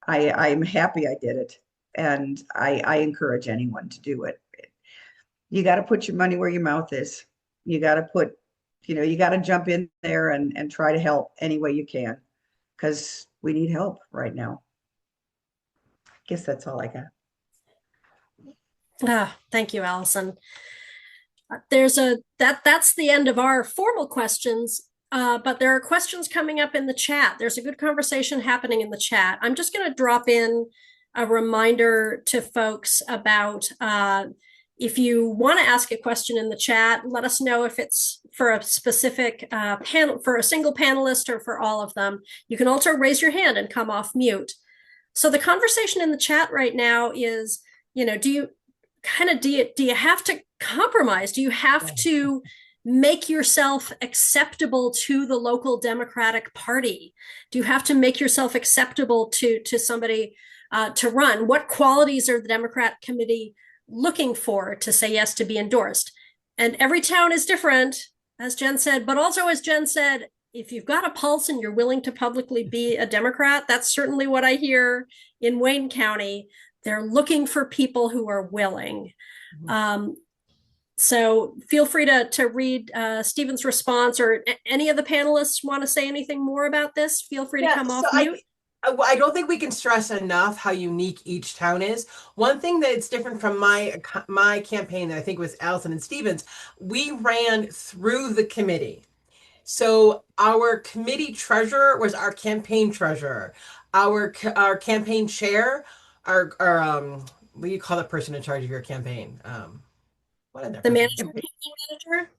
S3: I'm happy I did it. And I encourage anyone to do it. You got to put your money where your mouth is. You got to you got to jump in there and try to help any way you can, because we need help right now. I guess that's all I got.
S1: Thank you, Alison. That's the end of our formal questions, but there are questions coming up in the chat. There's a good conversation happening in the chat. I'm just going to drop in a reminder to folks about if you want to ask a question in the chat, let us know if it's for a specific panel, for a single panelist or for all of them. You can also raise your hand and come off mute. So the conversation in the chat right now is, do you have to compromise? Do you have to make yourself acceptable to the local Democratic Party? Do you have to make yourself acceptable to somebody to run? What qualities are the Democrat committee looking for to say yes to be endorsed? And every town is different, as Jen said, but also as Jen said, if you've got a pulse and you're willing to publicly be a Democrat, that's certainly what I hear in Wayne County. They're looking for people who are willing. So feel free to read Stephen's response, or any of the panelists want to say anything more about this, feel free to come off mute.
S5: I don't think we can stress enough how unique each town is. One thing that's different from my campaign that I think was Alison and Stephen's, we ran through the committee. So our committee treasurer was our campaign treasurer. Our campaign chair, our what do you call the person in charge of your campaign?
S1: The manager, manager?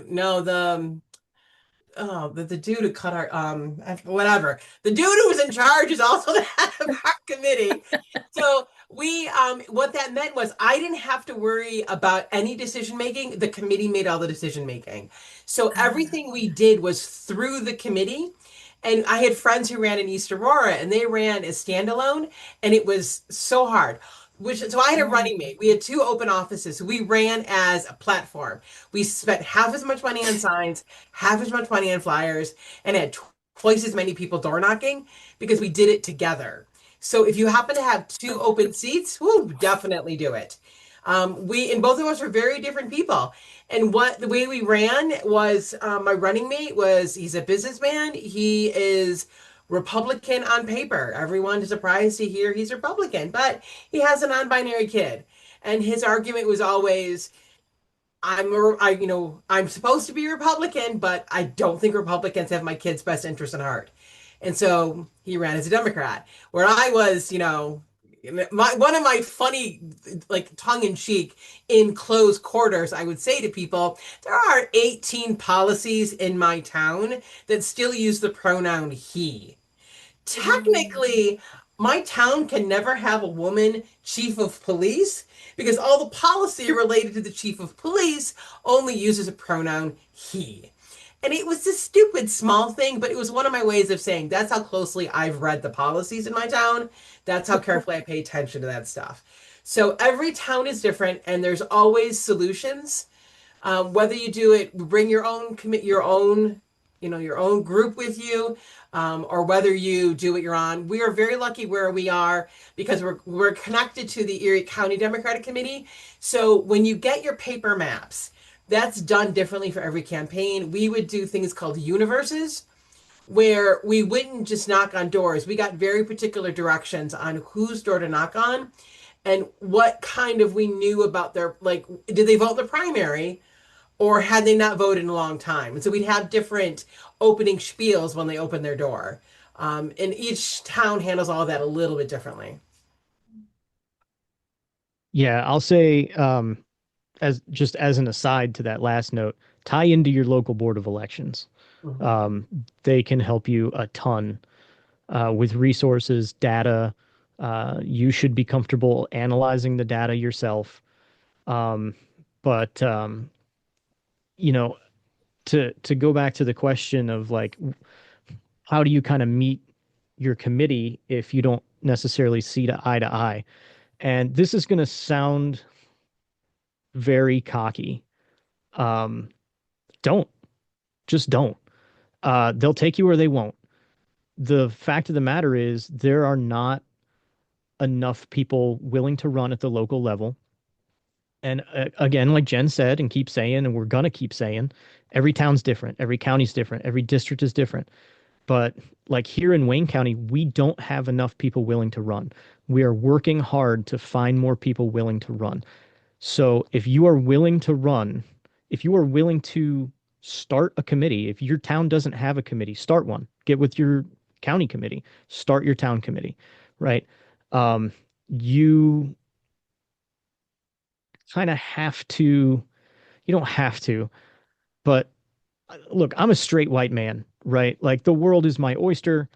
S5: No, the dude who cut our whatever. The dude who was in charge is also the head of our committee. So we what that meant was I didn't have to worry about any decision making. The committee made all the decision making. So everything we did was through the committee. And I had friends who ran in East Aurora, and they ran as standalone, and it was so hard. So I had a running mate. We had 2 open offices. So we ran as a platform. We spent half as much money on signs, half as much money on flyers, and had twice as many people door knocking because we did it together. So if you happen to have 2 open seats, we'll definitely do it. And both of us were very different people. And the way we ran was, my running mate he's a businessman. He is Republican on paper. Everyone is surprised to hear he's Republican, but he has a non-binary kid. And his argument was always, I'm supposed to be Republican, but I don't think Republicans have my kid's best interest in heart. And so he ran as a Democrat, where I was, one of my funny, like tongue-in-cheek, in closed quarters, I would say to people, there are 18 policies in my town that still use the pronoun he. Technically, my town can never have a woman chief of police because all the policy related to the chief of police only uses a pronoun he. And it was this stupid small thing, but it was one of my ways of saying that's how closely I've read the policies in my town. That's how carefully I pay attention to that stuff. So every town is different, and there's always solutions. Whether you do it, bring your own your own group with you, or whether you do it your own. We are very lucky where we are because we're connected to the Erie County Democratic Committee. So when you get your paper maps, that's done differently for every campaign. We would do things called universes, where we wouldn't just knock on doors. We got very particular directions on whose door to knock on and what kind of we knew about their, like, did they vote the primary? Or had they not voted in a long time? And so we'd have different opening spiels when they open their door. And each town handles all of that a little bit differently.
S4: Yeah, I'll say, as an aside to that last note, tie into your local board of elections. They can help you a ton with resources, data. You should be comfortable analyzing the data yourself. But to go back to the question of like, how do you kind of meet your committee if you don't necessarily see eye to eye? And this is going to sound very cocky. Just don't. They'll take you or they won't. The fact of the matter is there are not enough people willing to run at the local level. And again, like Jen said, and keep saying, and we're going to keep saying, every town's different. Every county's different. Every district is different. But like here in Wayne County, we don't have enough people willing to run. We are working hard to find more people willing to run. So if you are willing to run, if you are willing to start a committee, if your town doesn't have a committee, start one. Get with your county committee. Start your town committee, right? You kind of have to, you don't have to, but look, I'm a straight white man, right? Like the world is my oyster.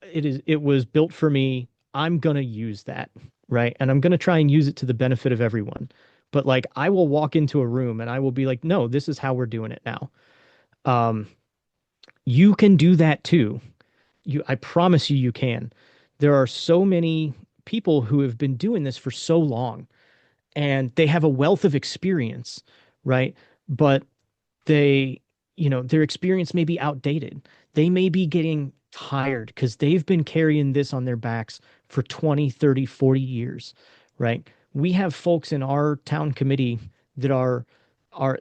S4: It was built for me. I'm gonna use that, right? And I'm gonna try and use it to the benefit of everyone. But like I will walk into a room and I will be like, no, this is how we're doing it now. Um, you can do that too. I promise you, you can. There are so many people who have been doing this for so long and they have a wealth of experience, right? But they, their experience may be outdated. They may be getting tired because they've been carrying this on their backs for 20, 30, 40 years, right? We have folks in our town committee that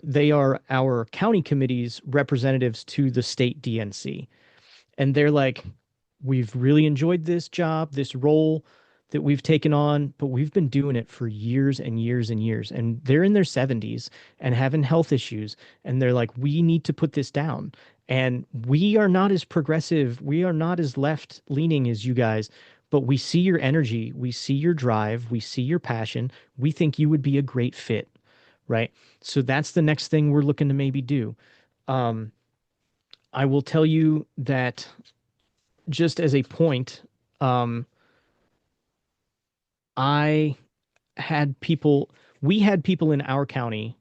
S4: they are our county committee's representatives to the state DNC. And they're like, we've really enjoyed this job, this role that we've taken on, but we've been doing it for years and years and years. And they're in their 70s and having health issues. And they're like, we need to put this down. And we are not as progressive, we are not as left leaning as you guys, but we see your energy, we see your drive, we see your passion. We think you would be a great fit, right? So that's the next thing we're looking to maybe do. I will tell you that just as a point, I had people, we had people in our county,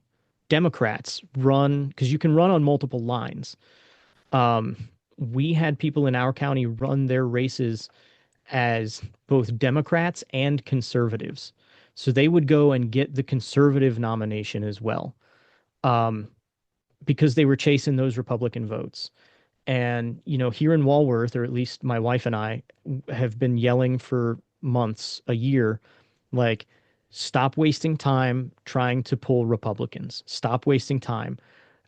S4: Democrats, run, because you can run on multiple lines. Um, we had people in our county run their races as both Democrats and conservatives. So they would go and get the conservative nomination as well, because they were chasing those Republican votes. And, here in Walworth, or at least my wife and I have been yelling for months, a year, like, stop wasting time trying to pull Republicans. Stop wasting time.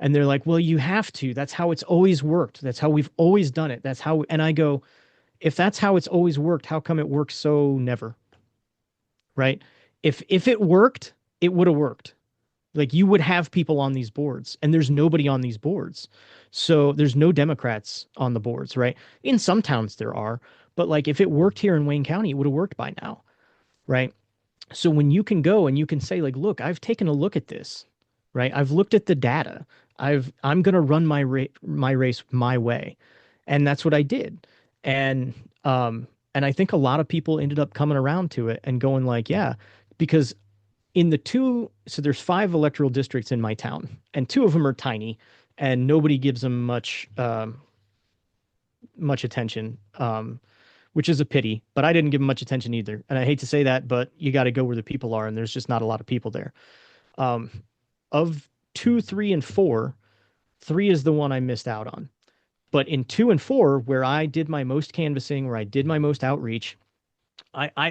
S4: And they're like, well, you have to. That's how it's always worked. That's how we've always done it. That's how, and I go, if that's how it's always worked, how come it works so never? Right? If it worked, it would have worked. Like you would have people on these boards, and there's nobody on these boards. So there's no Democrats on the boards, right? In some towns there are, but like if it worked here in Wayne County, it would have worked by now, right? So when you can go and you can say like, look, I've taken a look at this, right? I've looked at the data. I'm going to run my race my way. And that's what I did. And I think a lot of people ended up coming around to it and going like, yeah, because so there's 5 electoral districts in my town, and 2 of them are tiny, and nobody gives them much attention, which is a pity. But I didn't give them much attention either, and I hate to say that, but you got to go where the people are, and there's just not a lot of people there. Of 2, 3, and 4, 3 is the one I missed out on. But in 2 and 4, where I did my most canvassing, where I did my most outreach,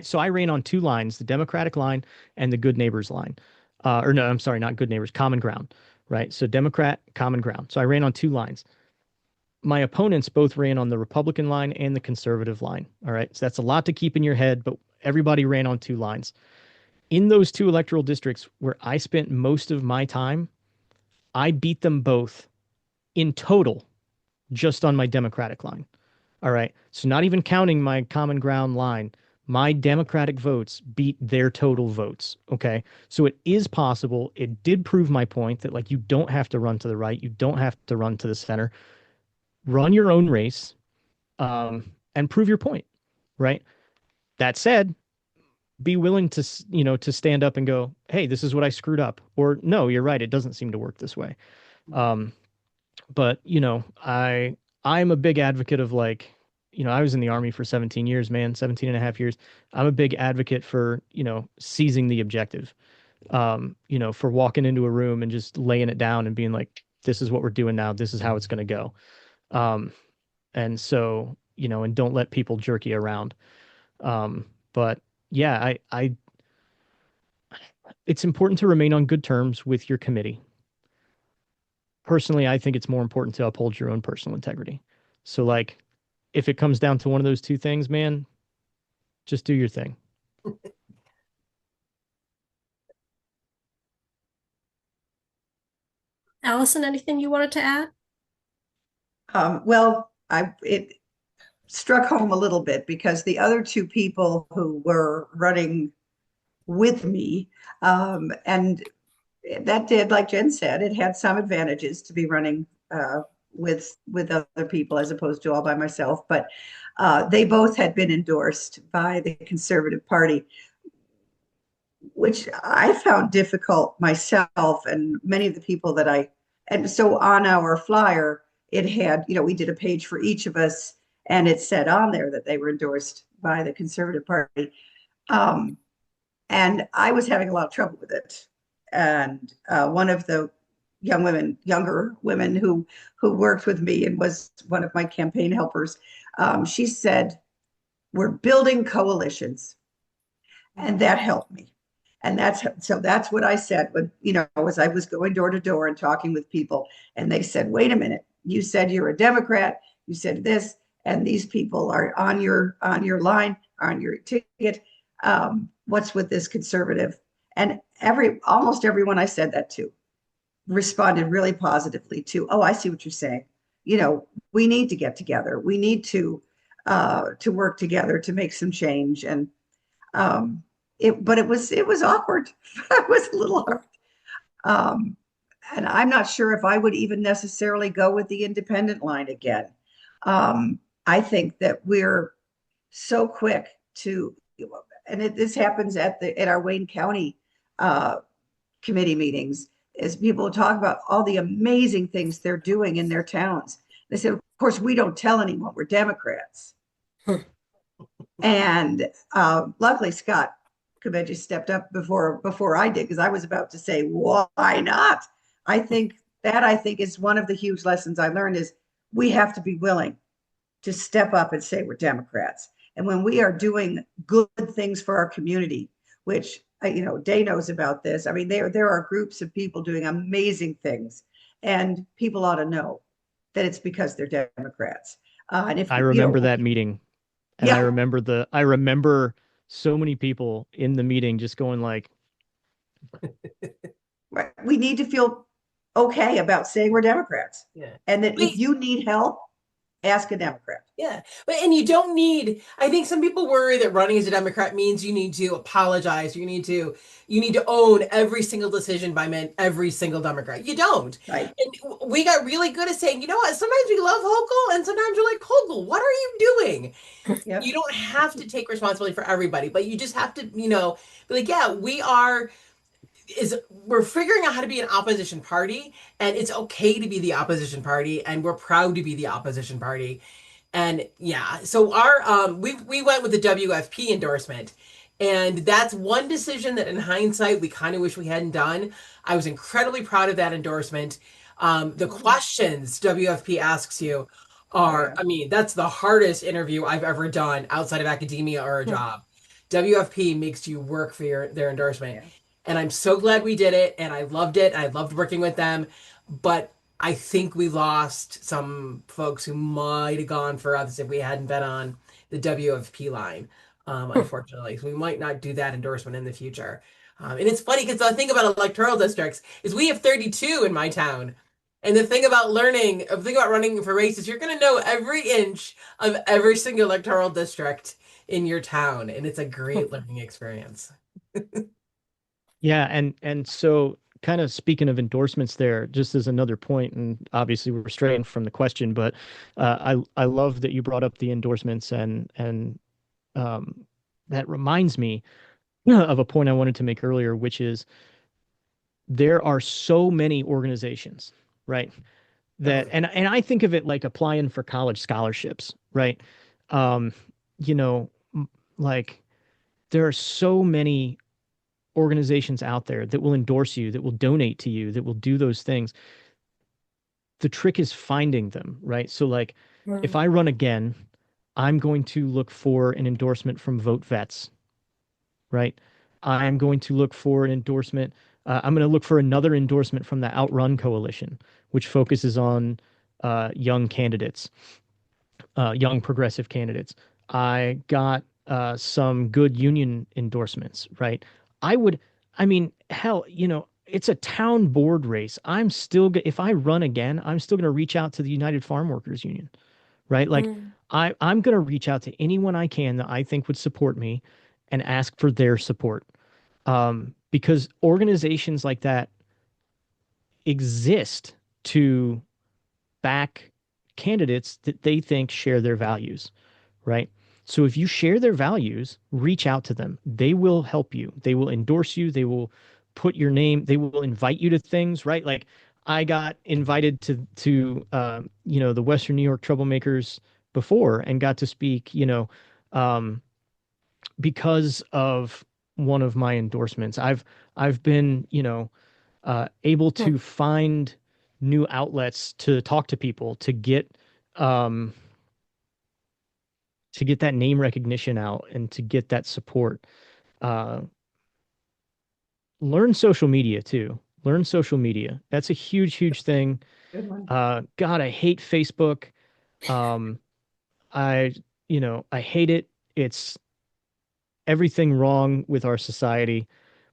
S4: so I ran on 2 lines, the Democratic line and the Good Neighbors line. Or no, I'm sorry, not Good Neighbors, Common Ground, right? So Democrat, Common Ground. So I ran on 2 lines. My opponents both ran on the Republican line and the conservative line. All right. So that's a lot to keep in your head, but everybody ran on 2 lines. In those 2 electoral districts where I spent most of my time, I beat them both in total just on my Democratic line. All right. So not even counting my Common Ground line, my Democratic votes beat their total votes. Okay. So it is possible. It did prove my point that like you don't have to run to the right. You don't have to run to the center. Run your own race, and prove your point. Right. That said, be willing to, to stand up and go, hey, this is what I screwed up. Or no, you're right. It doesn't seem to work this way. But, I'm a big advocate of like, I was in the Army for 17 years, man, 17 and a half years. I'm a big advocate for, seizing the objective, for walking into a room and just laying it down and being like, this is what we're doing now. This is how it's going to go. And so, and don't let people jerk you around. But yeah, it's important to remain on good terms with your committee. Personally, I think it's more important to uphold your own personal integrity. So like, if it comes down to one of those 2 things, man, just do your thing.
S1: Alison, anything you wanted to add?
S3: Well, it struck home a little bit because the other 2 people who were running with me, and that did, like Jen said, it had some advantages to be running with other people as opposed to all by myself. But they both had been endorsed by the Conservative Party, which I found difficult myself and many of the people that and so on our flyer, it had, we did a page for each of us, and it said on there that they were endorsed by the Conservative Party. And I was having a lot of trouble with it. And one of the younger women who worked with me and was one of my campaign helpers, she said, "We're building coalitions." And that helped me. And that's what I said when, as I was going door to door and talking with people, and they said, "Wait a minute, you said you're a Democrat, you said this, and these people are on your line, on your ticket. What's with this conservative?" And almost everyone I said that to responded really positively to, "Oh, I see what you're saying. We need to get together. We need to work together to make some change." And but it was awkward. It was a little hard. And I'm not sure if I would even necessarily go with the independent line again. I think that we're so quick to, and this happens at our Wayne County committee meetings, is people talk about all the amazing things they're doing in their towns. They said, "Of course, we don't tell anyone we're Democrats." And luckily, Scott Cabeji stepped up before I did, because I was about to say, "Why not?" I think is one of the huge lessons I learned, is we have to be willing to step up and say we're Democrats. And when we are doing good things for our community, which Day knows about this. I mean, there are groups of people doing amazing things, and people ought to know that it's because they're Democrats. And if
S4: I remember that meeting, and
S3: yeah.
S4: I remember so many people in the meeting just going like,
S3: Right. We need to feel okay about saying we're Democrats.
S5: Yeah.
S3: And that if you need help, ask a Democrat.
S5: Yeah. And you don't need, I think some people worry that running as a Democrat means you need to apologize. You need to own every single decision by every single Democrat. You don't.
S3: Right.
S5: And we got really good at saying, you know what, sometimes we love Hochul and sometimes you're like, "Hochul, what are you doing?" Yep. You don't have to take responsibility for everybody, but you just have to, be like, yeah, we're figuring out how to be an opposition party, and it's okay to be the opposition party, and we're proud to be the opposition party. And yeah, so our we went with the WFP endorsement, and that's one decision that in hindsight we kind of wish we hadn't done. I was incredibly proud of that endorsement. The questions WFP asks you are, I mean, that's the hardest interview I've ever done outside of academia or a job. WFP makes you work for their endorsement. Yeah. And I'm so glad we did it, and I loved it. I loved working with them, but I think we lost some folks who might have gone for us if we hadn't been on the WFP line, unfortunately. So we might not do that endorsement in the future. And it's funny because the thing about electoral districts is we have 32 in my town. And the thing about running for races, you're going to know every inch of every single electoral district in your town. And it's a great learning experience.
S4: Yeah, and so kind of speaking of endorsements there, just as another point, and obviously we're straying from the question, but I love that you brought up the endorsements, and that reminds me of a point I wanted to make earlier, which is there are so many organizations, right? That and I think of it like applying for college scholarships, right? Like there are so many organizations out there that will endorse you, that will donate to you, that will do those things. The trick is finding them, right? So like if I run again, I'm going to look for an endorsement from Vote Vets, right? I'm going to look for an endorsement. I'm going to look for another endorsement from the Outrun Coalition, which focuses on young candidates, young progressive candidates. I got some good union endorsements, right? I mean, hell, it's a town board race. If I run again, I'm still going to reach out to the United Farm Workers Union, right? Like I'm going to reach out to anyone I can that I think would support me and ask for their support. Because organizations like that exist to back candidates that they think share their values, right? So if you share their values, reach out to them. They will help you. They will endorse you. They will put your name. They will invite you to things, right? Like I got invited to the Western New York Troublemakers before and got to speak, because of one of my endorsements. I've been, able to find new outlets to talk to people um, to get that name recognition out and to get that support. Uh, Learn social media too. Learn social media. That's a huge, huge thing.
S3: Good one.
S4: God, I hate Facebook. Um, I, I hate it. It's everything wrong with our society.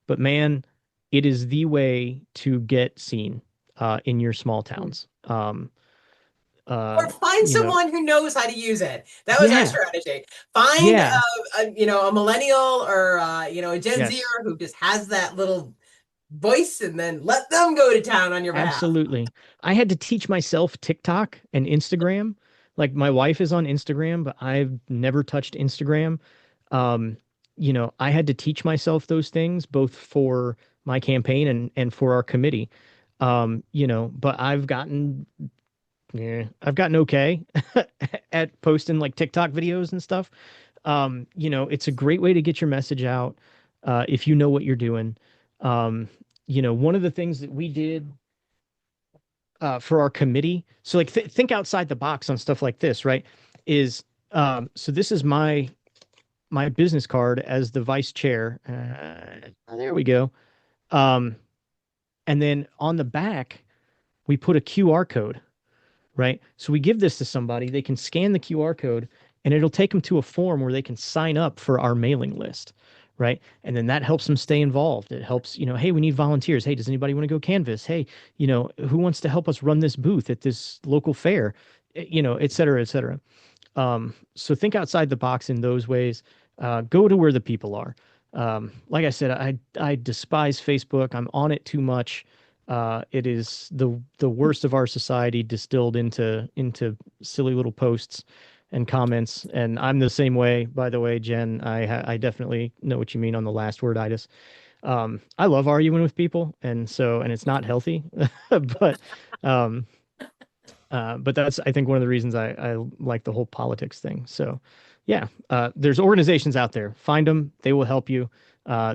S4: But man, it is the way to get seen in your small towns.
S5: Or find someone who knows how to use it. That was our strategy. Find a millennial or a Gen Zer who just has that little voice, and then let them go to town on your behalf.
S4: Absolutely. I had to teach myself TikTok and Instagram. Like my wife is on Instagram, but I've never touched Instagram. I had to teach myself those things both for my campaign and for our committee. But I've gotten okay at posting like TikTok videos and stuff. It's a great way to get your message out if you know what you're doing. One of the things that we did for our committee, so like think outside the box on stuff like this, right? So this is my business card as the vice chair. There we go. And then on the back, we put a QR code. Right? So we give this to somebody, they can scan the QR code and it'll take them to a form where they can sign up for our mailing list. Right. And then that helps them stay involved. It helps, hey, we need volunteers. Hey, does anybody want to go canvas? Hey, who wants to help us run this booth at this local fair? Et cetera, et cetera. So think outside the box in those ways. Go to where the people are. Like I said, I despise Facebook. I'm on it too much. It is the worst of our society distilled into silly little posts and comments. And I'm the same way, by the way, Jen. I definitely know what you mean on the last word, itis. I love arguing with people, and it's not healthy, but that's, I think, one of the reasons I like the whole politics thing. So yeah, there's organizations out there. Find them. They will help you.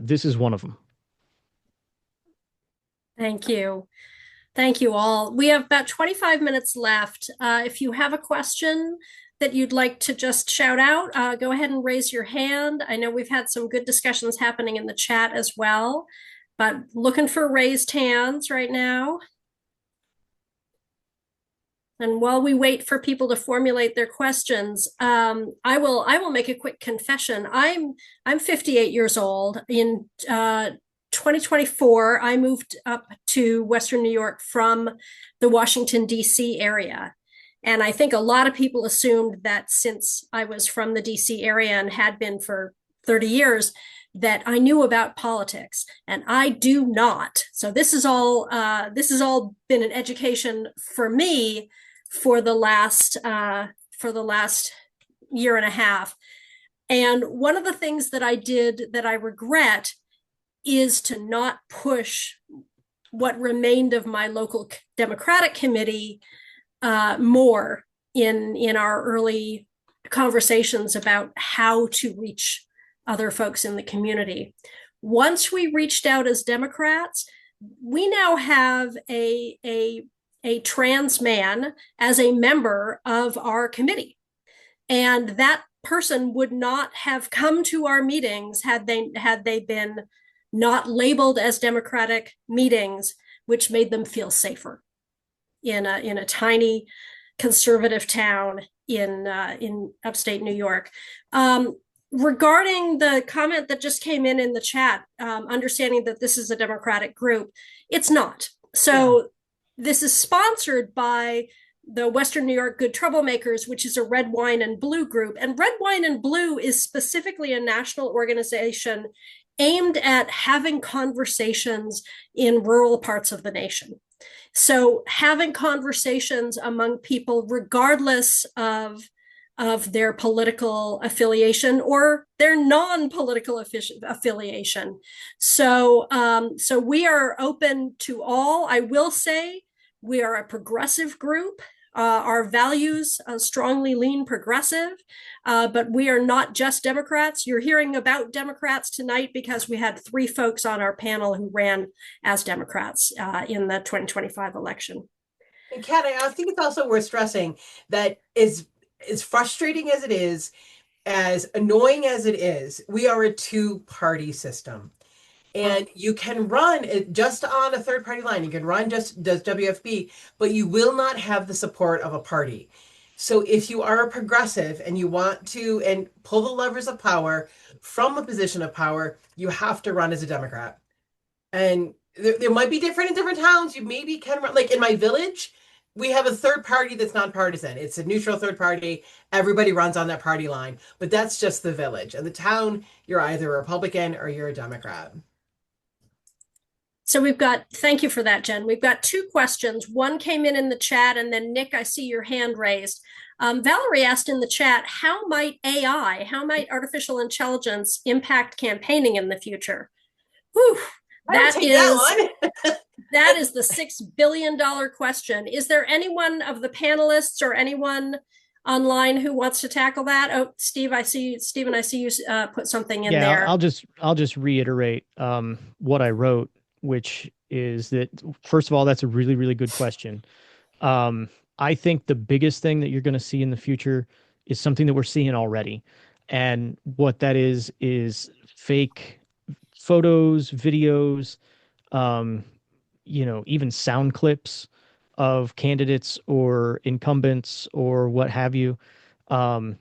S4: This is one of them.
S1: Thank you. Thank you all. We have about 25 minutes left. If you have a question that you'd like to just shout out, go ahead and raise your hand. I know we've had some good discussions happening in the chat as well, but looking for raised hands right now. And while we wait for people to formulate their questions, I will make a quick confession. I'm 58 years old. In 2024, I moved up to Western New York from the Washington, D.C. area. And I think a lot of people assumed that since I was from the D.C. area and had been for 30 years, that I knew about politics, and I do not. So this has all been an education for me for the last year and a half. And one of the things that I did that I regret is to not push what remained of my local Democratic committee more in our early conversations about how to reach other folks in the community. Once we reached out as Democrats, we now have a trans man as a member of our committee. And that person would not have come to our meetings had they been not labeled as Democratic meetings, which made them feel safer in a tiny conservative town in upstate New York. Regarding the comment that just came in the chat, understanding that this is a Democratic group, it's not. So this is sponsored by the Western New York Good Troublemakers, which is a red, wine, and blue group. And Red, Wine, and Blue is specifically a national organization aimed at having conversations in rural parts of the nation. So having conversations among people, regardless of their political affiliation or their non-political affiliation. So we are open to all. I will say we are a progressive group. Our values strongly lean progressive, but we are not just Democrats. You're hearing about Democrats tonight because we had 3 folks on our panel who ran as Democrats in the 2025 election.
S5: And Kat, I think it's also worth stressing that as frustrating as it is, as annoying as it is, we are a 2-party system. And you can run it just on a third-party line. You can run just does WFB, but you will not have the support of a party. So if you are a progressive and you want to and pull the levers of power from a position of power, you have to run as a Democrat. And there might be different in different towns. You maybe can run, like in my village, we have a third party that's nonpartisan. It's a neutral third party. Everybody runs on that party line, but that's just the village. And the town, you're either a Republican or you're a Democrat.
S1: So thank you for that, Jen. We've got 2 questions. One came in the chat, and then Nick, I see your hand raised. Valerie asked in the chat, how might artificial intelligence impact campaigning in the future? Whew, that is the $6 billion question. Is there anyone of the panelists or anyone online who wants to tackle that? Oh, Stephen, I see you put something in there.
S4: I'll just reiterate what I wrote, which is that, first of all, that's a really, really good question. I think the biggest thing that you're going to see in the future is something that we're seeing already. And what that is fake photos, videos, even sound clips of candidates or incumbents or what have you. We're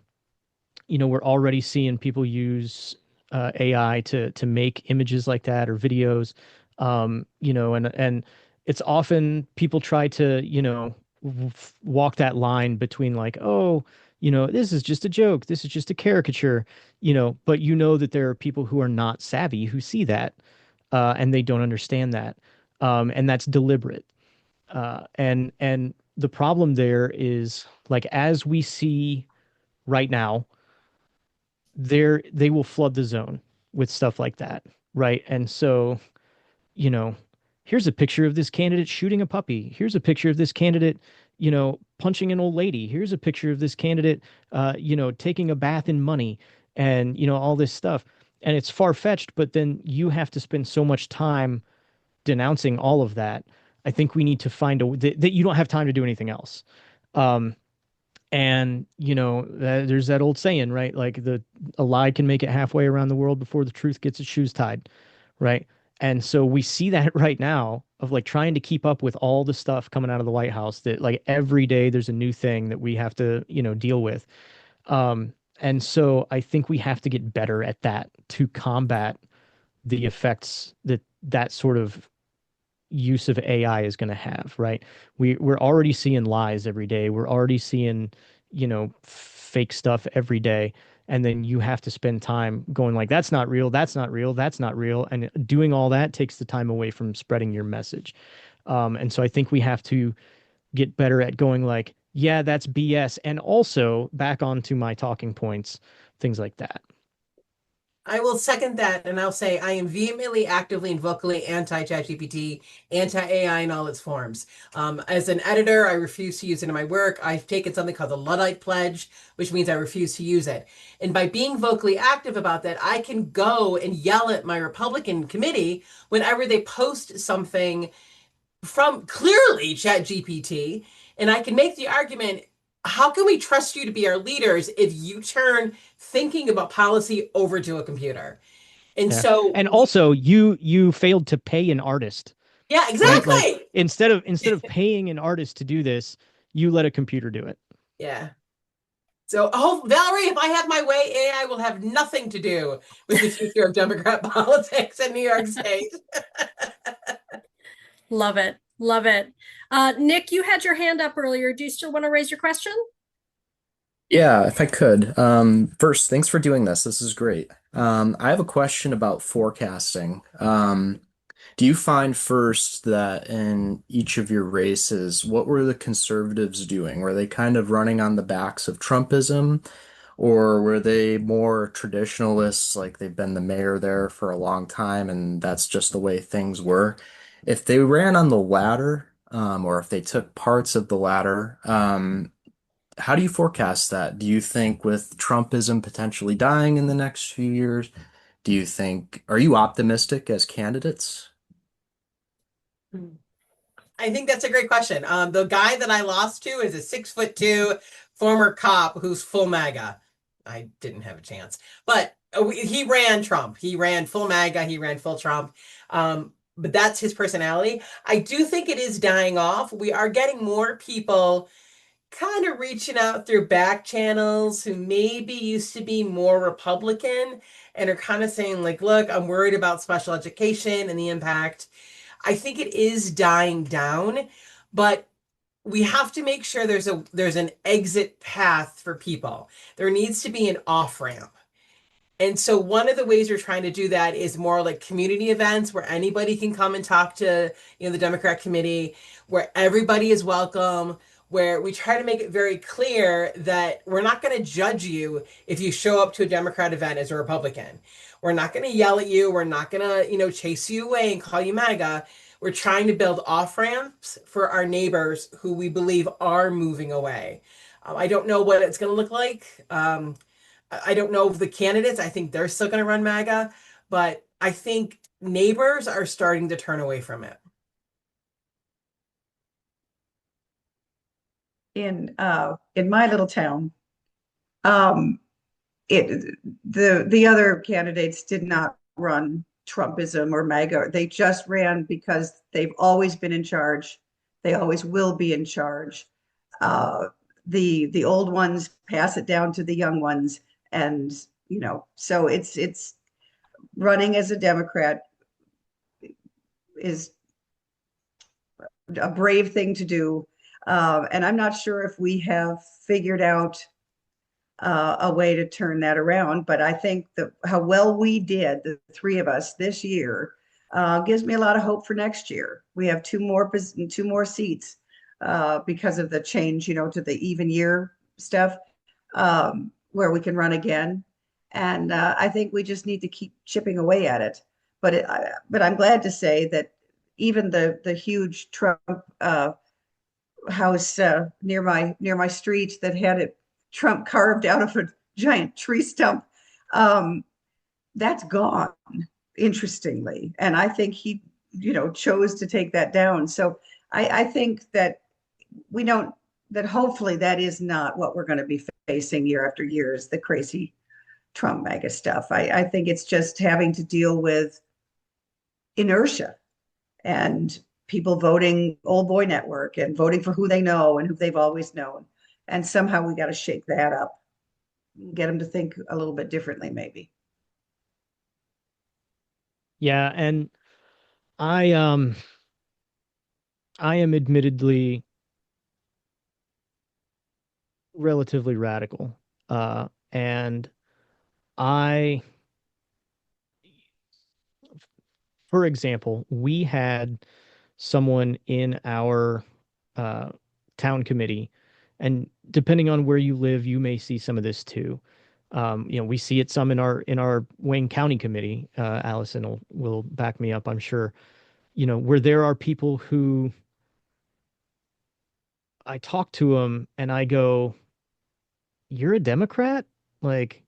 S4: already seeing people use AI to make images like that or videos. And it's often people try to, walk that line between like, oh, this is just a joke. This is just a caricature, but that there are people who are not savvy who see that, and they don't understand that. And that's deliberate. And the problem there is, like, as we see right now, they will flood the zone with stuff like that. Right. And so, here's a picture of this candidate shooting a puppy. Here's a picture of this candidate, punching an old lady. Here's a picture of this candidate, taking a bath in money and, all this stuff. And it's far-fetched, but then you have to spend so much time denouncing all of that. I think we need to find that you don't have time to do anything else. And, there's that old saying, right? Like a lie can make it halfway around the world before the truth gets its shoes tied. Right. And so we see that right now of like trying to keep up with all the stuff coming out of the White House that like every day there's a new thing that we have to, deal with. And so I think we have to get better at that to combat the effects that sort of use of AI is going to have, right? We're already seeing lies every day. We're already seeing, fake stuff every day. And then you have to spend time going like, that's not real, that's not real, that's not real. And doing all that takes the time away from spreading your message. And so I think we have to get better at going like, yeah, that's BS. And also back onto my talking points, things like that.
S5: I will second that, and I'll say I am vehemently, actively, and vocally anti-ChatGPT, anti-AI in all its forms. As an editor, I refuse to use it in my work. I've taken something called the Luddite Pledge, which means I refuse to use it. And by being vocally active about that, I can go and yell at my Republican committee whenever they post something from clearly ChatGPT, and I can make the argument, how can we trust you to be our leaders if you turn thinking about policy over to a computer? And so,
S4: and also you failed to pay an artist.
S5: Yeah, exactly.
S4: Right? Like, instead of paying an artist to do this, you let a computer do it.
S5: Yeah. So, Valerie, if I have my way, AI will have nothing to do with the future of Democrat politics in New York State.
S1: Love it. Love it. Nick, you had your hand up earlier. Do you still want to raise your question?
S6: Yeah, if I could. First, thanks for doing this. This is great. I have a question about forecasting. Do you find first that in each of your races, what were the conservatives doing? Were they kind of running on the backs of Trumpism, or were they more traditionalists, like they've been the mayor there for a long time and that's just the way things were? If they ran on the latter, or if they took parts of the latter, how do you forecast that? Do you think with Trumpism potentially dying in the next few years, are you optimistic as candidates?
S5: I think that's a great question. The guy that I lost to is a 6'2" former cop who's full MAGA. I didn't have a chance, but he ran Trump. He ran full MAGA. He ran full Trump. But that's his personality. I do think it is dying off. We are getting more people kind of reaching out through back channels who maybe used to be more Republican and are kind of saying like, look, I'm worried about special education and the impact. I think it is dying down, but we have to make sure there's an exit path for people. There needs to be an off ramp. And so one of the ways we're trying to do that is more like community events where anybody can come and talk to, the Democrat committee, where everybody is welcome, where we try to make it very clear that we're not going to judge you if you show up to a Democrat event as a Republican. We're not going to yell at you. We're not going to, chase you away and call you MAGA. We're trying to build off ramps for our neighbors who we believe are moving away. I don't know what it's going to look like. I don't know the candidates. I think they're still going to run MAGA, but I think neighbors are starting to turn away from it.
S3: In my little town, the other candidates did not run Trumpism or MAGA. They just ran because they've always been in charge. They always will be in charge. The old ones pass it down to the young ones. And, so it's running as a Democrat is a brave thing to do. And I'm not sure if we have figured out a way to turn that around, but I think how well we did, the three of us this year, gives me a lot of hope for next year. We have two more seats because of the change, to the even year stuff. Where we can run again. And I think we just need to keep chipping away at it. But I'm glad to say that even the huge Trump house near my street that had Trump carved out of a giant tree stump, that's gone, interestingly. And I think he, chose to take that down. So I think that that hopefully that is not what we're going to be facing year after year is the crazy Trump MAGA stuff. I think it's just having to deal with inertia and people voting old boy network and voting for who they know and who they've always known. And somehow we got to shake that up, get them to think a little bit differently, maybe.
S4: Yeah, and I am admittedly relatively radical. And I, for example, we had someone in our town committee, and depending on where you live, you may see some of this too. We see it some in our Wayne County committee. Allison will back me up, I'm sure. Where there are people who I talk to them and I go, "You're a Democrat? Like,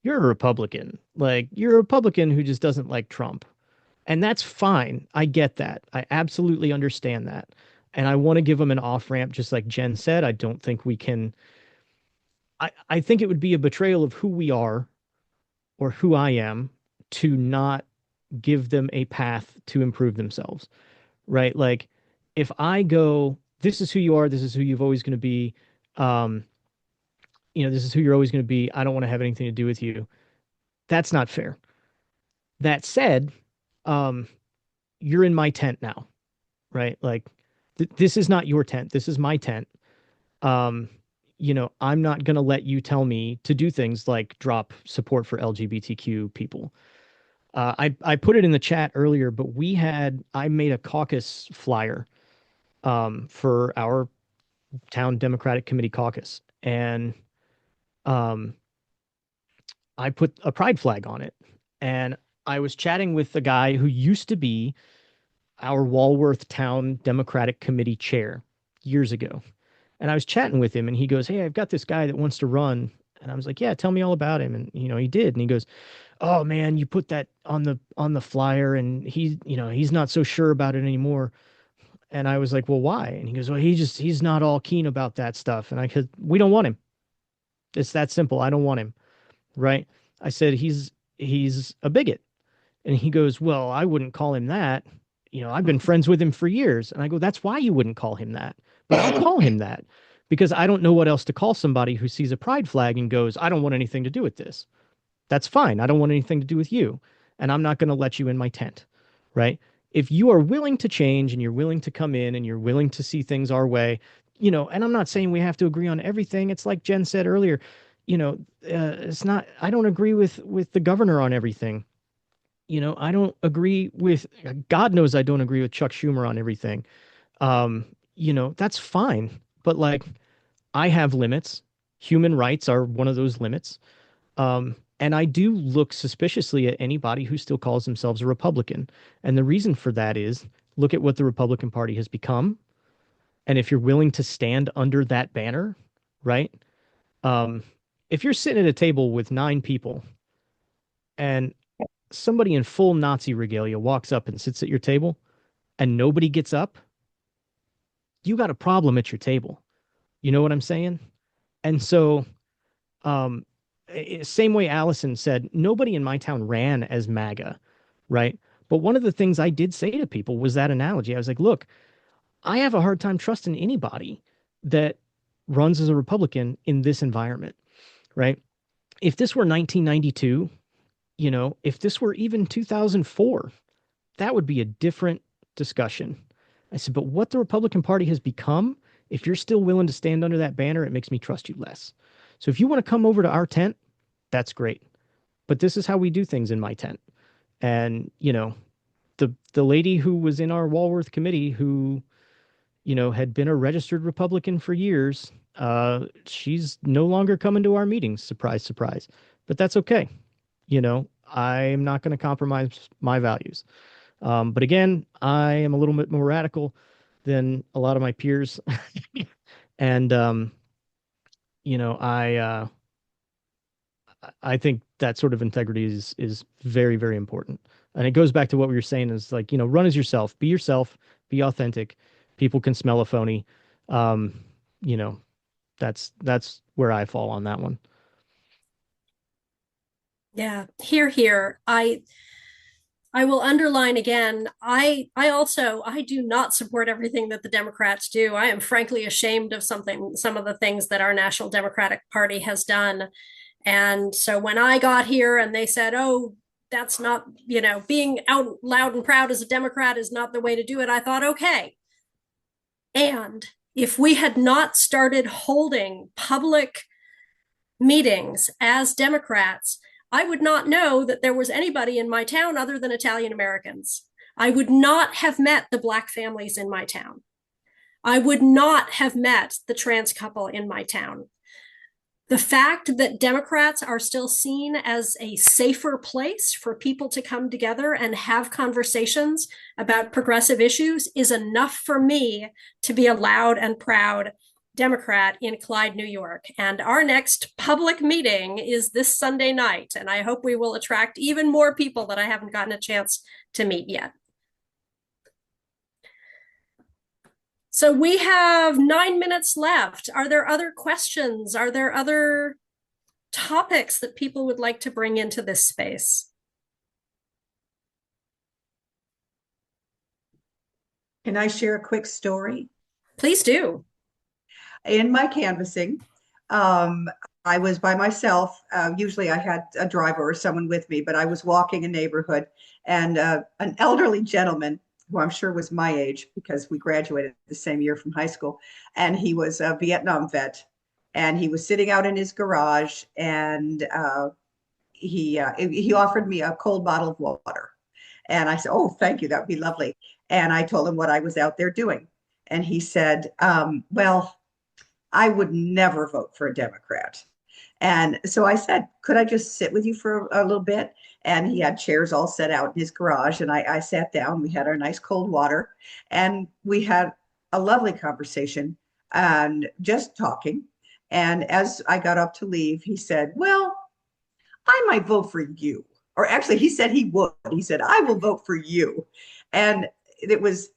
S4: you're a Republican. Like, you're a Republican who just doesn't like Trump." And that's fine. I get that. I absolutely understand that. And I want to give them an off ramp, just like Jen said. I don't think we can. I think it would be a betrayal of who we are or who I am to not give them a path to improve themselves, right? Like, if I go, this is who you are, this is who you've always going to be, um, this is who you're always going to be. I don't want to have anything to do with you. That's not fair. That said, um, you're in my tent now, right? Like, this is not your tent. This is my tent. Um, I'm not going to let you tell me to do things like drop support for LGBTQ people. I put it in the chat earlier, but I made a caucus flyer for our town Democratic Committee caucus, and um, I put a pride flag on it. And I was chatting with the guy who used to be our Walworth Town Democratic Committee chair years ago. And I was chatting with him and he goes, "Hey, I've got this guy that wants to run." And I was like, "Yeah, tell me all about him." And he did. And he goes, "Oh man, you put that on the flyer and he's not so sure about it anymore." And I was like, "Well, why?" And he goes, "Well, he's not all keen about that stuff." And I said, "We don't want him. It's that simple. I don't want him." Right? I said, "He's a bigot." And he goes, "Well, I wouldn't call him that. I've been friends with him for years." And I go, "That's why you wouldn't call him that. But I'll call him that because I don't know what else to call somebody who sees a pride flag and goes, 'I don't want anything to do with this.' That's fine. I don't want anything to do with you. And I'm not going to let you in my tent." Right? If you are willing to change and you're willing to come in and you're willing to see things our way, and I'm not saying we have to agree on everything. It's like Jen said earlier, it's not, I don't agree with the governor on everything. I don't agree with, God knows I don't agree with Chuck Schumer on everything. That's fine. But like, I have limits. Human rights are one of those limits. And I do look suspiciously at anybody who still calls themselves a Republican. And the reason for that is look at what the Republican Party has become. And if you're willing to stand under that banner, right? Um, if you're sitting at a table with 9 people and somebody in full Nazi regalia walks up and sits at your table and nobody gets up, you got a problem at your table. You know what I'm saying? And so, um, same way Allison said, nobody in my town ran as MAGA, right? But one of the things I did say to people was that analogy. I was like, look, I have a hard time trusting anybody that runs as a Republican in this environment, right? If this were 1992, if this were even 2004, that would be a different discussion. I said, but what the Republican Party has become, if you're still willing to stand under that banner, it makes me trust you less. So if you want to come over to our tent, that's great. But this is how we do things in my tent. And, the lady who was in our Walworth committee who, had been a registered Republican for years, she's no longer coming to our meetings. Surprise, surprise. But that's okay. I'm not going to compromise my values. But again, I am a little bit more radical than a lot of my peers. And, I think that sort of integrity is very, very important. And it goes back to what we were saying is like, run as yourself, be authentic. People can smell a phony. Um, you know, that's where I fall on that one.
S1: Yeah, here. I will underline again, I do not support everything that the Democrats do. I am frankly ashamed of some of the things that our National Democratic Party has done. And so when I got here and they said, "Oh, that's not, being out loud and proud as a Democrat is not the way to do it," I thought, okay. And if we had not started holding public meetings as Democrats, I would not know that there was anybody in my town other than Italian Americans. I would not have met the Black families in my town. I would not have met the trans couple in my town. The fact that Democrats are still seen as a safer place for people to come together and have conversations about progressive issues is enough for me to be a loud and proud Democrat in Clyde, New York. And our next public meeting is this Sunday night. And I hope we will attract even more people that I haven't gotten a chance to meet yet. So we have 9 minutes left. Are there other questions? Are there other topics that people would like to bring into this space?
S3: Can I share a quick story?
S1: Please do.
S3: In my canvassing, I was by myself. Usually I had a driver or someone with me, but I was walking a neighborhood and an elderly gentleman who I'm sure was my age because we graduated the same year from high school. And he was a Vietnam vet and he was sitting out in his garage and he offered me a cold bottle of water. And I said, "Oh, thank you. That would be lovely." And I told him what I was out there doing. And he said, "Well, I would never vote for a Democrat." And so I said, "Could I just sit with you for a little bit?" And he had chairs all set out in his garage. And I sat down. We had our nice cold water and we had a lovely conversation and just talking. And as I got up to leave, he said, "Well, I might vote for you." Or actually, he said he would. He said, "I will vote for you." And it was,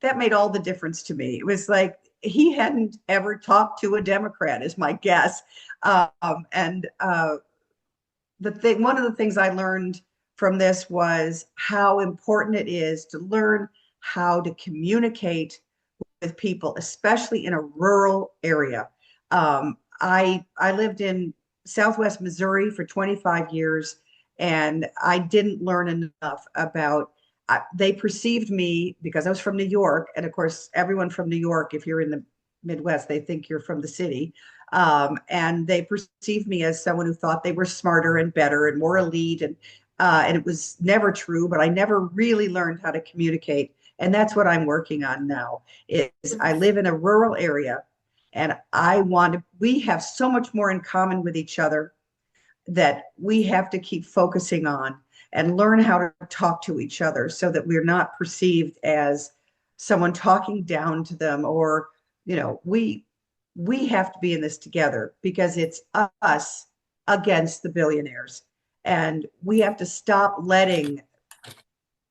S3: that made all the difference to me. It was like he hadn't ever talked to a Democrat, is my guess. And one of the things I learned from this was how important it is to learn how to communicate with people, especially in a rural area. I lived in Southwest Missouri for 25 years, and I didn't learn enough about. They perceived me because I was from New York, and of course, everyone from New York, if you're in the Midwest, they think you're from the city, and they perceived me as someone who thought they were smarter and better and more elite, and it was never true. But I never really learned how to communicate, and that's what I'm working on now. Is I live in a rural area, and we have so much more in common with each other that we have to keep focusing on and learn how to talk to each other so that we're not perceived as someone talking down to them, or, we have to be in this together because it's us against the billionaires. And we have to stop letting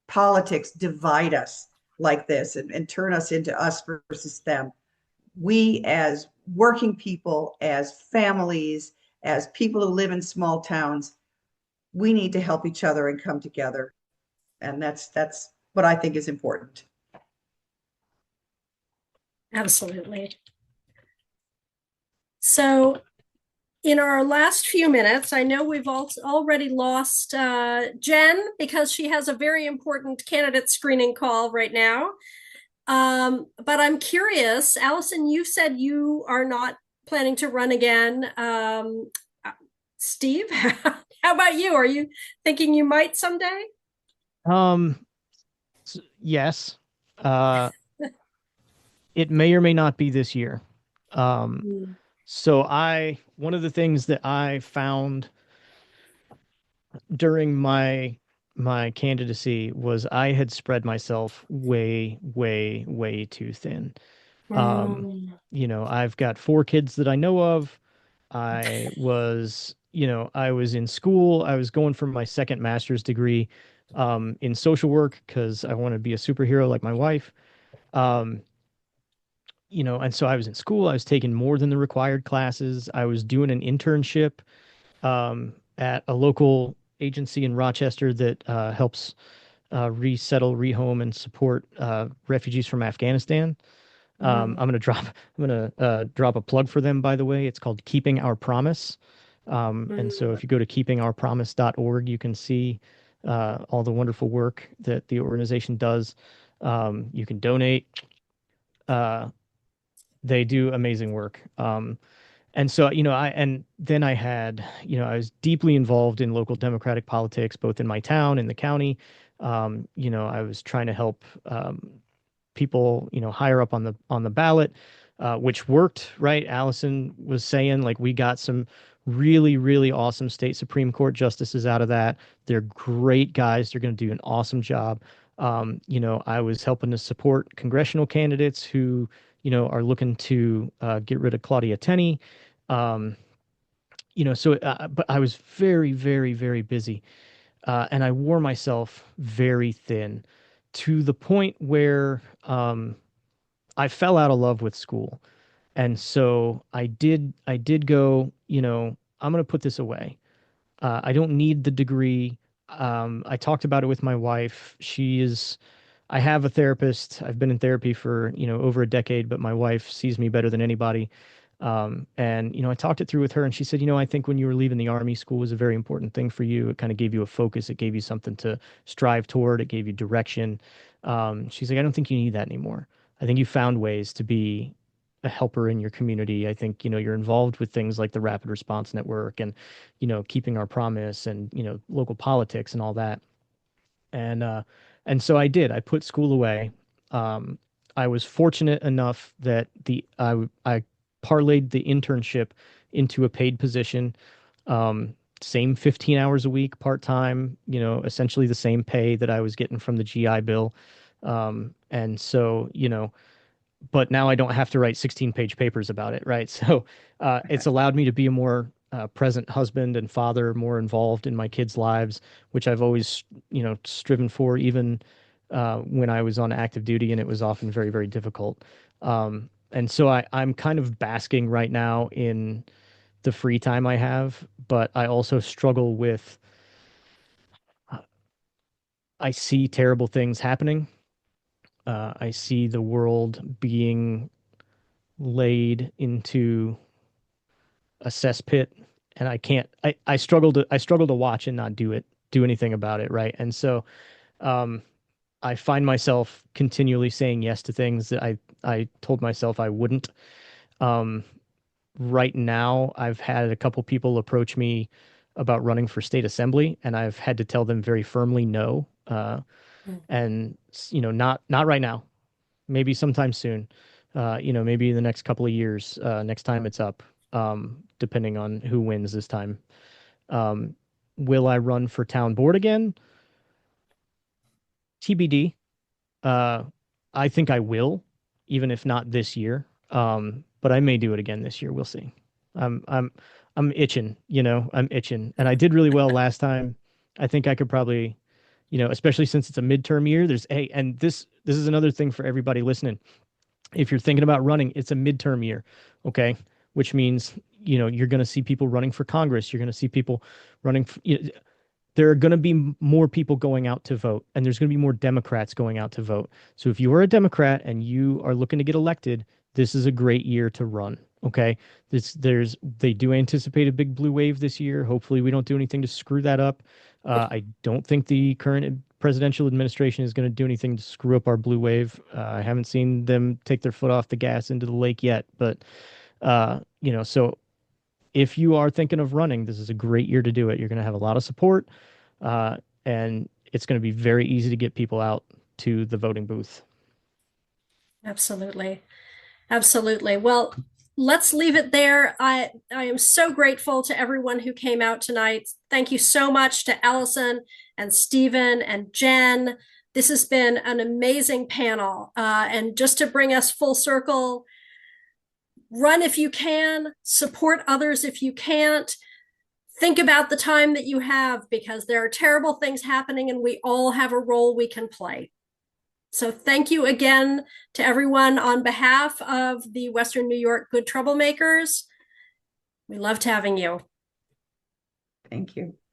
S3: politics divide us like this and turn us into us versus them. We, as working people, as families, as people who live in small towns, we need to help each other and come together. And that's what I think is important.
S1: Absolutely. So in our last few minutes, I know we've already lost Jen because she has a very important candidate screening call right now. But I'm curious, Alison, you said you are not planning to run again. Steve, how about you? Are you thinking you might someday?
S4: Yes. It may or may not be this year. So one of the things that I found during my candidacy was I had spread myself way, way, way too thin. I've got 4 kids that I know of. I was in school. I was going for my second master's degree in social work because I want to be a superhero like my wife. And so I was in school. I was taking more than the required classes. I was doing an internship at a local agency in Rochester that helps resettle, rehome, and support refugees from Afghanistan. I'm gonna drop a plug for them, by the way. It's called Keeping Our Promise. And so if you go to keepingourpromise.org, you can see all the wonderful work that the organization does. You can donate. They do amazing work. And so, I was deeply involved in local Democratic politics, both in my town and the county. I was trying to help people, higher up on the ballot, which worked, right? Alison was saying, like, we got some really, really awesome state Supreme Court justices out of that. They're great guys. They're going to do an awesome job. I was helping to support congressional candidates who, are looking to get rid of Claudia Tenney. But I was very, very, very busy. And I wore myself very thin to the point where I fell out of love with school. And so I did go, I'm going to put this away. I don't need the degree. I talked about it with my wife. I have a therapist. I've been in therapy for, over a decade, but my wife sees me better than anybody. And I talked it through with her, and she said, I think when you were leaving the Army, school was a very important thing for you. It kind of gave you a focus. It gave you something to strive toward. It gave you direction. She's like, I don't think you need that anymore. I think you found ways to be a helper in your community. I think, you're involved with things like the Rapid Response Network and, keeping our promise and, local politics and all that. And so I did. I put school away. Um, I was fortunate enough that I parlayed the internship into a paid position. Same 15 hours a week, part-time, essentially the same pay that I was getting from the GI Bill. And so, but now I don't have to write 16-page papers about it, right? So it's allowed me to be a more present husband and father, more involved in my kids' lives, which I've always, striven for, even when I was on active duty, and it was often very, very difficult. And so I'm kind of basking right now in the free time I have, but I also struggle with, I see terrible things happening. I see the world being laid into a cesspit, and I struggle to watch and not do anything about it, right? And so um I find myself continually saying yes to things that I told myself I wouldn't. um right now I've had a couple people approach me about running for state assembly, and I've had to tell them very firmly no. And not right now, maybe sometime soon. Maybe in the next couple of years, next time it's up, depending on who wins this time. Um, will I run for town board again? TBD. Uh, I think I will, even if not this year. But I may do it again this year. We'll see. I'm I'm I'm itching, I'm itching. And I did really well last time. I think I could probably, especially since it's a midterm year, and this is another thing for everybody listening. If you're thinking about running, it's a midterm year, okay? Which means, you're going to see people running for Congress. You're going to see people running for, there are going to be more people going out to vote, and there's going to be more Democrats going out to vote. So if you are a Democrat and you are looking to get elected, this is a great year to run. Okay. They do anticipate a big blue wave this year. Hopefully we don't do anything to screw that up. I don't think the current presidential administration is going to do anything to screw up our blue wave. I haven't seen them take their foot off the gas into the lake yet, but so if you are thinking of running, this is a great year to do it. You're going to have a lot of support, and it's going to be very easy to get people out to the voting booth.
S1: Absolutely. Absolutely. Well, let's leave it there. I am so grateful to everyone who came out tonight. Thank you so much to Alison and Stephen and Jen. This has been an amazing panel. And just to bring us full circle, run if you can, support others if you can't. Think about the time that you have, because there are terrible things happening and we all have a role we can play. So thank you again to everyone on behalf of the Western New York Good Troublemakers. We loved having you.
S3: Thank you.